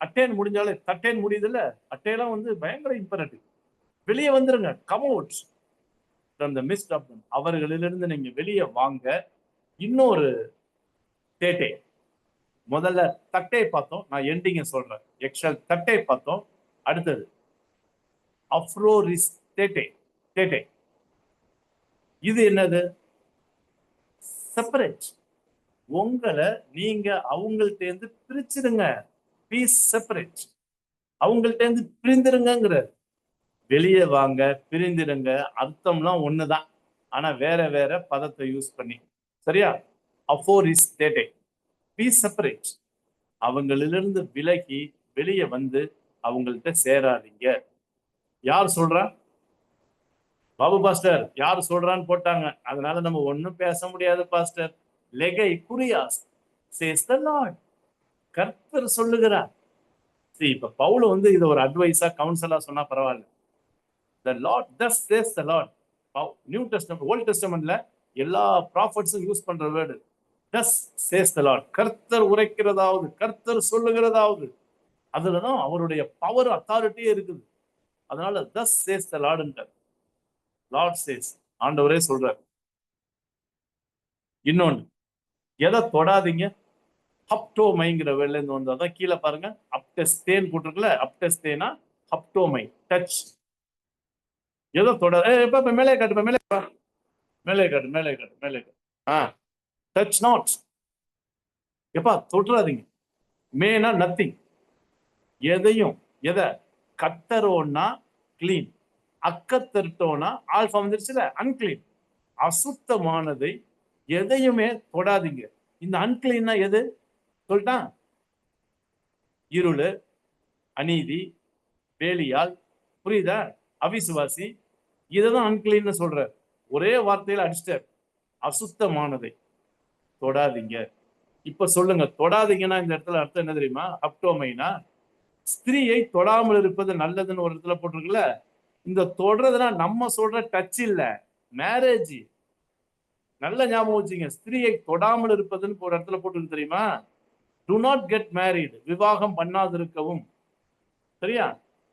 அட்டேன்னு முடிஞ்சாலே தட்டேன்னு முடியுது இல்ல, அட்டையெல்லாம் பயங்கர இம்பரட்டிவ். வெளியே வந்துருங்க, come out from the midst of them. அவர்களிலிருந்து நீங்க வெளியே வாங்க. இன்னொரு தேட்டே, முதல்ல தட்டை பார்த்தோம், நான் எண்டிங்க சொல்றேன். எக்ஷல் தட்டை பார்த்தோம். அடுத்தது அப்ரோரிஸ்தேட்டே. தேட்டே. இது என்னது? செப்பரேட். உங்களை நீங்க அவங்கள்ட்ட இருந்து பிரிச்சிருங்க. Piece separate. அவங்கள்ட்ட இருந்து பிரிந்திருங்கிற. வெளியே வாங்க, பிரிந்திருங்க, அர்த்தம்லாம் ஒண்ணுதான். ஆனா வேற வேற பதத்தை யூஸ் பண்ணி. சரியா? அஃபோரிஸ்தேட்டே. Piece separate. அவங்களிலிருந்து விலகி வெளியே வந்து அவங்கள்ட்ட சேராதீங்க. யார் சொல்றா? பாபு பாஸ்டர் யார் சொல்றான்னு போட்டாங்க. அதனால நம்ம ஒண்ணும் பேச முடியாது பாஸ்டர். லெகை குறியாஸ் சேஸ் தி லார்ட். கர்த்தர் சொல்லுகிறார். இப்ப பவுல் வந்து இது ஒரு அட்வைஸா கவுன்சிலா சொன்னா பரவாயில்ல. The Lord, thus says the Lord. New Testament, old டெஸ்டமெண்ட்ல எல்லா ப்ராஃபட்ஸும் யூஸ் பண்ற வேர்டு thus says the Lord. கர்த்தர் உரைக்கிறதாவது, கர்த்தர் சொல்லுகிறதாவது. அதுலதான் அவருடைய பவர் அத்தாரிட்டியே இருக்குது. அதனால thus says the Lord என்றார். Lord says, ஆண்டவரே சொல்றார். இன்னொன்னு, எதை தொடாதீங்க? ஹப்டோமைங்கிற வேர்ட்ல இருந்து வந்ததான். கீழே பாருங்க, அப்டெஸ்தேன் போட்டிருக்குல்ல. அப்டெஸ்தேனா ஹப்டோமை, டச். எதை தொட மேலே காட்டு, மேலே மேலே காட்டு, மேலே காட்டு, மேலே காட்டு. Touch not. எப்பா தொட்டுறாதீங்க. மேனா நத்திங். எதையும், எதை கத்தரோன்னா கிளீன், அக்கத்தருட்டோனா ஆல்பா வந்துருச்சுல அன்கிளீன். அசுத்தமானதை எதையுமே தொடாதீங்க. இந்த அன்கிளீன்னா எது சொல்லிட்டான்? இருள், அநீதி, வேலியால், புரியுதா? அவிசுவாசி. இததான் அன்கிளீன்னு சொல்ற. ஒரே வார்த்தையில அடிச்சிட்டார். அசுத்தமானதை தொடாதீங்க. இப்ப சொல்லுங்க, தொடாதீங்கன்னா இந்த இடத்துல அர்த்தம் என்ன தெரியுமா? அப்டோமைனா ஸ்திரீயை தொடாமல் இருப்பது நல்லதுன்னு ஒரு இடத்துல போட்டிருக்குல்ல. இந்த தொடுறதுனா நம்ம சொல்ற டச் இல்ல, மேரேஜ். நல்ல ஞாபகம் வச்சுங்க. ஸ்திரீயை தொடாமல் இருப்பதுன்னு ஒரு இடத்துல போட்டுருக்கு தெரியுமா? டு நாட் கெட் மேரிட், விவாகம் பண்ணாதிருக்கவும். சரியா?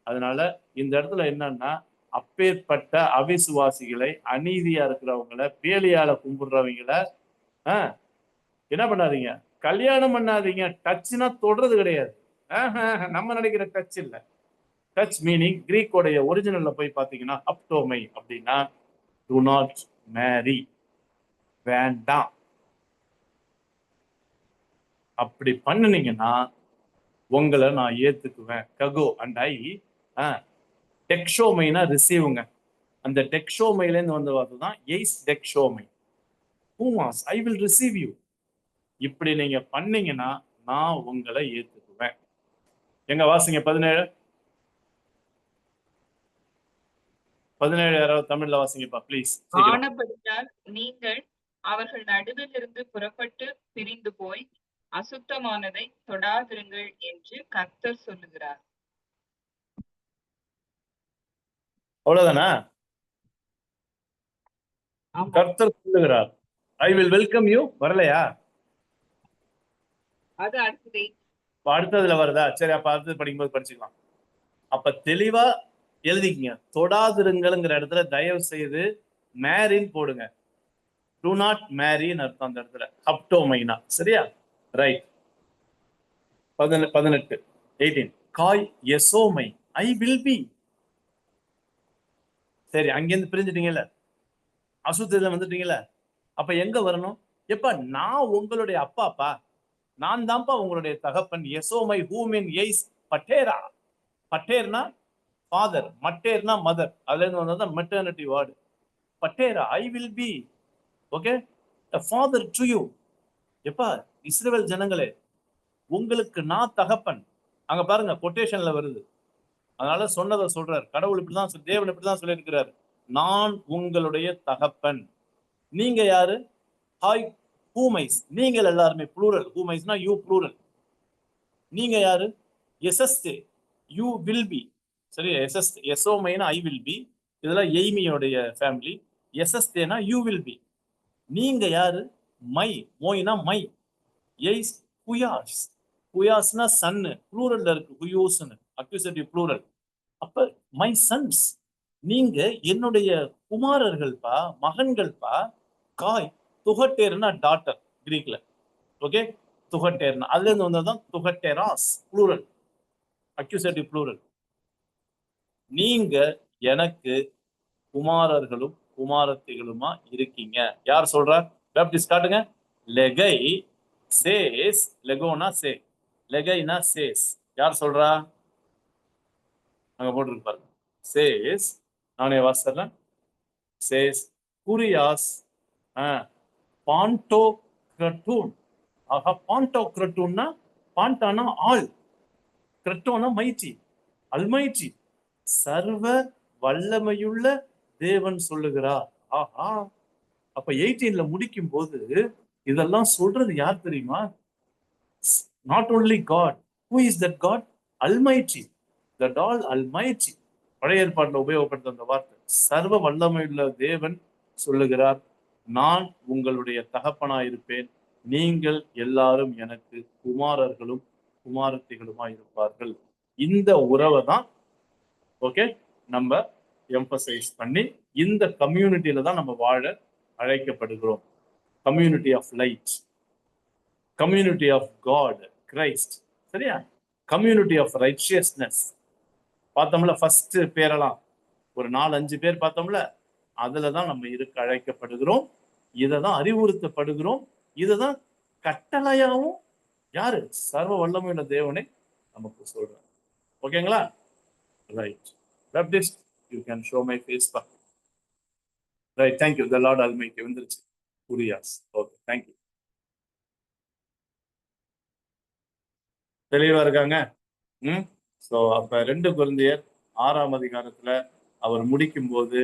அதனால இந்த இடத்துல என்னன்னா, அப்பேற்பட்ட அவிசுவாசிகளை, அநீதியா இருக்கிறவங்களை, பேலியால கும்பிடுறவங்களை என்ன பண்ணாதீங்க? கல்யாணம் பண்ணாதீங்க. டச்னா தொடுறது கிடையாது. நம்ம நினைக்கிற டச் இல்ல. டச் மீனிங் கிரீக்கோடைய ஒரிஜினல்ல போய் பாத்தீங்கன்னா அப்டோமை அப்படின்னா டு நாட் மேரி, வேண்டாம். அப்படி பண்ணுனீங்கன்னா உங்களை நான் ஏத்துக்குவேன். ககோ அண்ட் ஐ. டெக்ஷோமைனா ரிசீவுங்க. அந்த டெக்ஷோமைல இருந்து வந்த வார்த்தை தான் எய்ஸ் டெக்ஷோமை. ஹூமாஸ் ஐ வில் ரிசீவ் யூ. இப்படி நீங்க பண்ணீங்கன்னா நான் உங்களை ஏத்துக்குவேன். எங்க வாசிங்க 17 யாராவது தமிழ்ல வாசிங்கப்பா ப்ளீஸ். ஆனபடியால் நீங்கள் அவர்கள் நடுவில் இருந்து புறப்பட்டு பிரிந்து போய் அசுத்தமானதை தொடாதிருங்கள் என்று கர்த்தர் சொல்லுகிறார். அவ்வளவுதானா? கர்த்தர் சொல்லுகிறார். I will welcome you. வரலையா? அது அடுத்தது. அடுத்ததுல வருதா? சரி, அப்ப அடுத்தது படிக்கும்போது படிச்சுக்கலாம். அப்ப தெளிவா எழுதிக்கங்க. தொடாதிருங்கள்ங்கிற இடத்துல தயவு செய்து மேரின்னு போடுங்க. டு நாட் மேரின்னு அர்த்தம் அந்த இடத்துல. ஹப்டோமைனா. சரியா? ரைட். 18 காய் எசோமை ஐ வில் பி. சரி, அங்கிருந்து பிரிஞ்சுட்டீங்கல்ல, அசுத்தத்துல வந்துட்டீங்கல்ல. அப்ப எங்க வரணும்? எப்ப நான் உங்களுடைய அப்பாப்பா, நான் தான்ப்பா உங்களுடைய தகப்பன். எசோமை ஹூமின் எய்ஸ் பட்டேரா. பட்டேர்னா ஃபாதர், மட்டேர்னா மதர். அதுல இருந்து வந்ததான் மெட்டர்னிட்டி வேர்டு. பட்டேரா I will be. Okay, father to you. எப்பா இஸ்ரவேல் ஜனங்களே, உங்களுக்கு நான் தகப்பன். அங்க பாருங்க கொட்டேஷன்ல வருது. அதனால சொன்னதை சொல்றார். கடவுள் இப்படிதான், தேவன் இப்படிதான் சொல்லியிருக்கிறார். நான் உங்களுடைய தகப்பன். நீங்க யாரு? ஹாய் ஹூமைஸ். நீங்கள் எல்லாருமே ப்ளூரல். ஹூமைஸ்னா யூ ப்ளூரல். நீங்க யாரு? எசஸ்தே யூ வில் பி. சரி, எசஸ்தே எசோமைனா ஐ வில் பி. இதெல்லாம் எய்மியோடைய ஃபேமிலி. எசஸ்தேனா யூ வில் பி. நீங்க யாரு? மை. மோய்னா மை. எய்ஸ் குயாஸ். குயாஸ்னா சன்னு, ப்ளூரல்ல இருக்கு. குயூஸ்னு அக்யூசேட்டிவ் ப்ளூரல். அப்ப மை சன்ஸ், நீங்க என்னுடைய குமாரர்கள்பா, மகன்கள்பா. காய் துகட்டேர்னா டாட்டர் கிரீக்ல. ஓகே, துகட்டேர்னா அதுல இருந்து வந்ததுதான் துகட்டேராஸ், ப்ளூரல், அக்யூசேட்டிவ் ப்ளூரல். நீங்க எனக்கு குமாரர்களும் குமாரத்திகளுமா இருக்கீங்க. யார் சொல்றா? பேப்டிஸ்ட் காட்டுங்க. லெகை சேஸ், லெகோனா சே, லெகைனா சேஸ். யார் சொல்றா? அங்க போட்டிருக்கு பாருங்க. சேஸ், நானே வாசிக்கிறேன். சேஸ் குரியாஸ் பாண்டோ கிரட்டூன். ஆஹா, பாண்டோ கிரட்டூன்னா, பாண்டானா ஆள், கிரட்டோனா மைட்டி, அல்மைட்டி, சர்வ வல்லமையுள்ள தேவன் சொல்லுகிறார். ஆஹா, அப்ப 18ல முடிக்கும் போது இதெல்லாம் சொல்றது யார் தெரியுமா? Not only God. Who is that God? Almighty, that all almighty. பழைய ஏற்பாட்டில் உபயோகப்படுத்த அந்த வார்த்தை சர்வ வல்லமையுள்ள தேவன் சொல்லுகிறார், நான் உங்களுடைய தகப்பனாயிருப்பேன், நீங்கள் எல்லாரும் எனக்கு குமாரர்களும் குமாரத்திகளுமா இருப்பார்கள். இந்த உறவை தான் ஓகே நம்ம எம்பசைஸ் பண்ணி இந்த கம்யூனிட்டியில தான் நம்ம வாழ அழைக்கப்படுகிறோம். Community of light, community of God Christ, சரியா? கம்யூனிட்டி ஆஃப் ரைச்சியஸ்னஸ் பார்த்தோம்ல. ஃபர்ஸ்ட் பேரெல்லாம் ஒரு 4-5 பேர் பார்த்தோம்ல, அதுலதான் நம்ம இருக்க அழைக்கப்படுகிறோம். இதை தான் அறிவுறுத்தப்படுகிறோம். இதை தான் கட்டளையாவும் யாரு? சர்வ வல்லமையுள்ள தேவனை நமக்கு சொல்றார். ஓகேங்களா? Right. Baptist, you can show my face back. Right, thank you. The Lord Almighty வந்துருச்சு. Kurias. Okay, thank you. தெளிவா இருக்காங்க? ஸோ அப்ப 2 கொரிந்தியர் 6ஆம் அதிகாரத்துல அவர் முடிக்கும் போது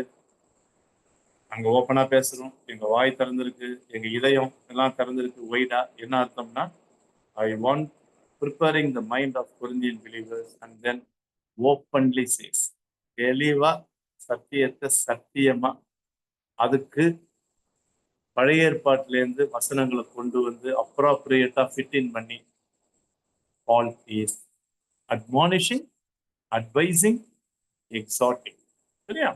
அங்க ஓப்பனா பேசுறோம். எங்க வாய் திறந்திருக்கு, எங்க இதயம் எல்லாம் திறந்திருக்கு வைடா. என்ன அர்த்தம்னா, I want preparing the mind of Corinthian believers and then openly says, தெளிவா சத்தியத்தை சத்தியமா அதுக்கு பழைய ஏற்பாட்டிலேருந்து வசனங்களை கொண்டு வந்து அப்ராப்ரியேட்டா ஃபிட் இன் பண்ணி Paul is admonishing, advising, exhorting. சரியா?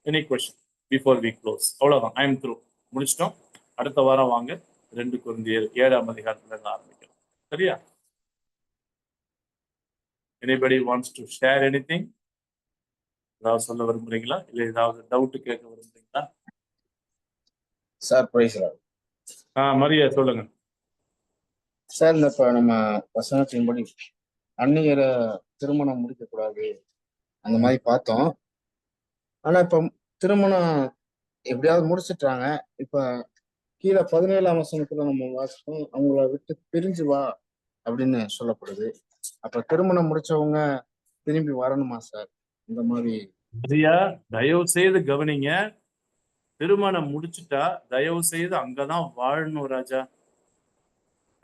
Any question before we close? அவ்வளவுதான், I am through. முடிச்சிட்டோம். அடுத்த வாரம் வாங்க 2 கொரிந்தியர் 7ஆம் அதிகாரத்துல இருந்து ஆரம்பிக்கலாம். சரியா? Anybody wants to share anything? ஏதாவது சொல்ல விரும்புறீங்களா? இல்ல ஏதாவது டவுட் கேட்க விரும்புறீங்களா? Sir price Lord. மரியா சொல்லுங்க சார். இந்த இப்ப நம்ம வசனத்தின்படி அந்நியரை திருமணம் முடிக்க கூடாது அந்த மாதிரி பார்த்தோம். ஆனா இப்ப திருமணம் எப்படியாவது முடிச்சிட்டாங்க. இப்ப கீழே 17ஆம் வசனத்துல நம்ம வாசிப்போம், அவங்கள விட்டு பிரிஞ்சு வா அப்படின்னு சொல்லப்படுது. அப்ப திருமணம் முடிச்சவங்க திரும்பி வரணுமா சார்? இந்த மாதிரி மரியா தயவு செய்து கவனிங்க. திருமணம் முடிச்சுட்டா தயவு செய்து அங்கதான் வாழணும் ராஜா.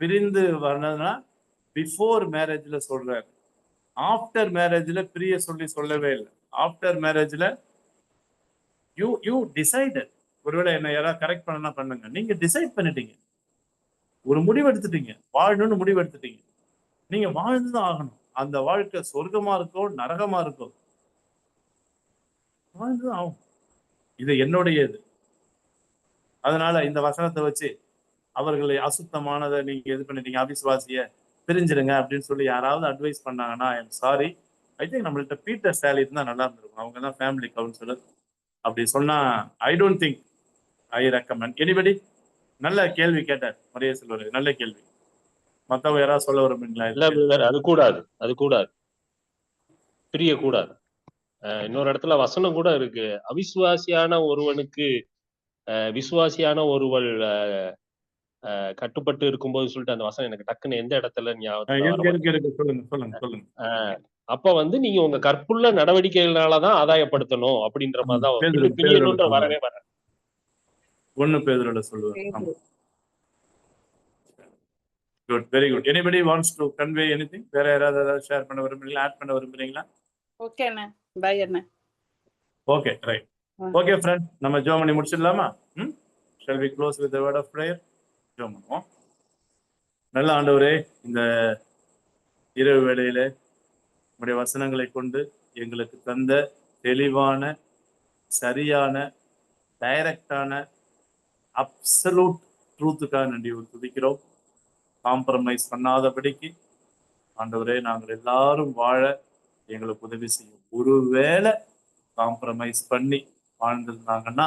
பிரிந்து வரணும்னா பிஃபோர் மேரேஜ்ல சொல்றாரு. ஆஃப்டர் மேரேஜ்ல பிரிய சொல்லவே இல்லை. ஆஃப்டர் மேரேஜ்ல யூ டிசைடட். ஒருவேளை என்ன யாராவது கரெக்ட் பண்ணனா பண்ணுங்க. நீங்க டிசைட் பண்ணிட்டீங்க, ஒரு முடிவு எடுத்துட்டீங்க, வாழணும்னு முடிவு எடுத்துட்டீங்க. நீங்க வாழ்ந்துதான் ஆகணும். அந்த வாழ்க்கை சொர்க்கமா இருக்கோ நரகமா இருக்கோ வாழ்ந்துதான் ஆகும். இது என்னுடைய இது. அதனால இந்த வசனத்தை வச்சு அவர்களை அசுத்தமானதை நீங்க இது பண்ணிட்டீங்க, அவிசுவாசிய பிரிஞ்சிடுங்க அப்படின்னு சொல்லி யாராவது அட்வைஸ் பண்ணாங்கன்னா ஐம் சாரி. ஐ திங்க் நம்மள்ட்ட பீட்டர் ஸ்டாலி இருந்தா நல்லா இருந்திருக்கும். அவங்க தான் ஃபேமிலி கவுன்சிலர். அப்படி சொன்னா I don't think I recommend anybody. நல்ல கேள்வி கேட்டார் மரியா செல்வர், நல்ல கேள்வி. மத்தவங்க யாராவது சொல்ல விரும்புங்களா? அது கூடாது, அது கூடாது, பிரிய கூடாது. இன்னொரு இடத்துல வசனம் கூட இருக்கு, அவிசுவாசியான ஒருவனுக்கு விசுவாசியான ஒருவள் கட்டுப்பட்டு இருக்கும்போது சொல்லிட்டு அந்த வசனம் எனக்கு டக்குன்னு எந்த இடத்துல சொல்லுங்க. அப்ப வந்து நீங்க உங்க கற்புள்ள நடவடிக்கைகளாலதான் ஆதாயப்படுத்தணும் அப்படின்ற மாதிரிதான் பிரியணுன்ற வரவே வர 1 பேதுருல சொல்லுவாங்க. Good, very good. Anybody wants to convey anything? வேற யாராவது ஷேர் பண்ண விரும்புறீங்களா, ஆட் பண்ண விரும்புறீங்களா? ஓகே அண்ணா, பை அண்ணா. Okay, right. ஓகே ஃப்ரெண்ட், நம்ம ஜெபம் பண்ணி முடிச்சிடலாமா? Shall we close with the word of prayer? ஜெபம் பண்ணுவோம். நல்ல ஆண்டவரே, இந்த இரவு வேளையில உங்களுடைய வசனங்களை கொண்டு எங்களுக்கு தந்த தெளிவான, சரியான, டைரக்டான, அப்சல்யூட் ட்ரூத்துக்காக நன்றி துதிக்கிறோம். காம்ப்ரமைஸ் பண்ணாதபடிக்கு ஆண்டவரே நாங்கள் எல்லாரும் வாழ எங்களுக்கு உதவி செய்யும். ஒருவேளை காம்ப்ரமைஸ் பண்ணி வாழ்ந்திருந்தாங்கன்னா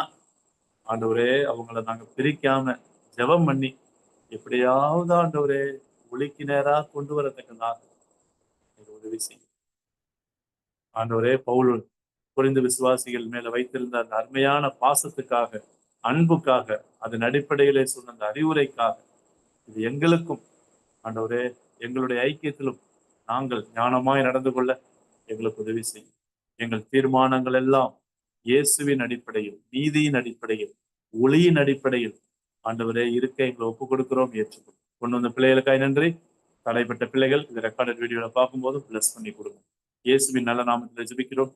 ஆண்டவரே அவங்கள நாங்க பிரிக்காம ஜெபம் பண்ணி எப்படியாவது ஆண்டவரே ஒளிக்கு நேரா கொண்டு வரத்தக்கதாக உதவி செய்யும். ஆண்டவரே பவுல் புரிந்து விசுவாசிகள் மேல வைத்திருந்த அந்த அருமையான பாசத்துக்காக, அன்புக்காக, அதன் அடிப்படையிலே சொன்ன அந்த அறிவுரைக்காக, இது எங்களுக்கும் ஆண்டவரே எங்களுடைய ஐக்கியத்திலும் நாங்கள் ஞானமாய் நடந்து கொள்ள எங்களுக்கு உதவி செய்யும். எங்கள் தீர்மானங்கள் எல்லாம் இயேசுவின் அடிப்படையில், நீதியின் அடிப்படையில், ஒளியின் அடிப்படையில் ஆண்டவரே இருக்க எங்களை ஒப்புக் கொடுக்கிறோம், ஏற்றுக்கொள்ளும். கொண்டு வந்த பிள்ளைகளுக்காய் நன்றி. தடைப்பட்ட பிள்ளைகள் இந்த ரெக்கார்டட் வீடியோல பார்க்கும்போது பிளஸ் பண்ணி கொடுங்க. இயேசுவின் நல்ல நாமத்தில் ஜெபிக்கிறோம்.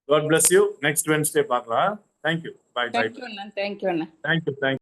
God bless you. Next Wednesday பார்க்கலாம். Thank you. Bye. Thank you, Anna. Thank you, Anna. Thank you.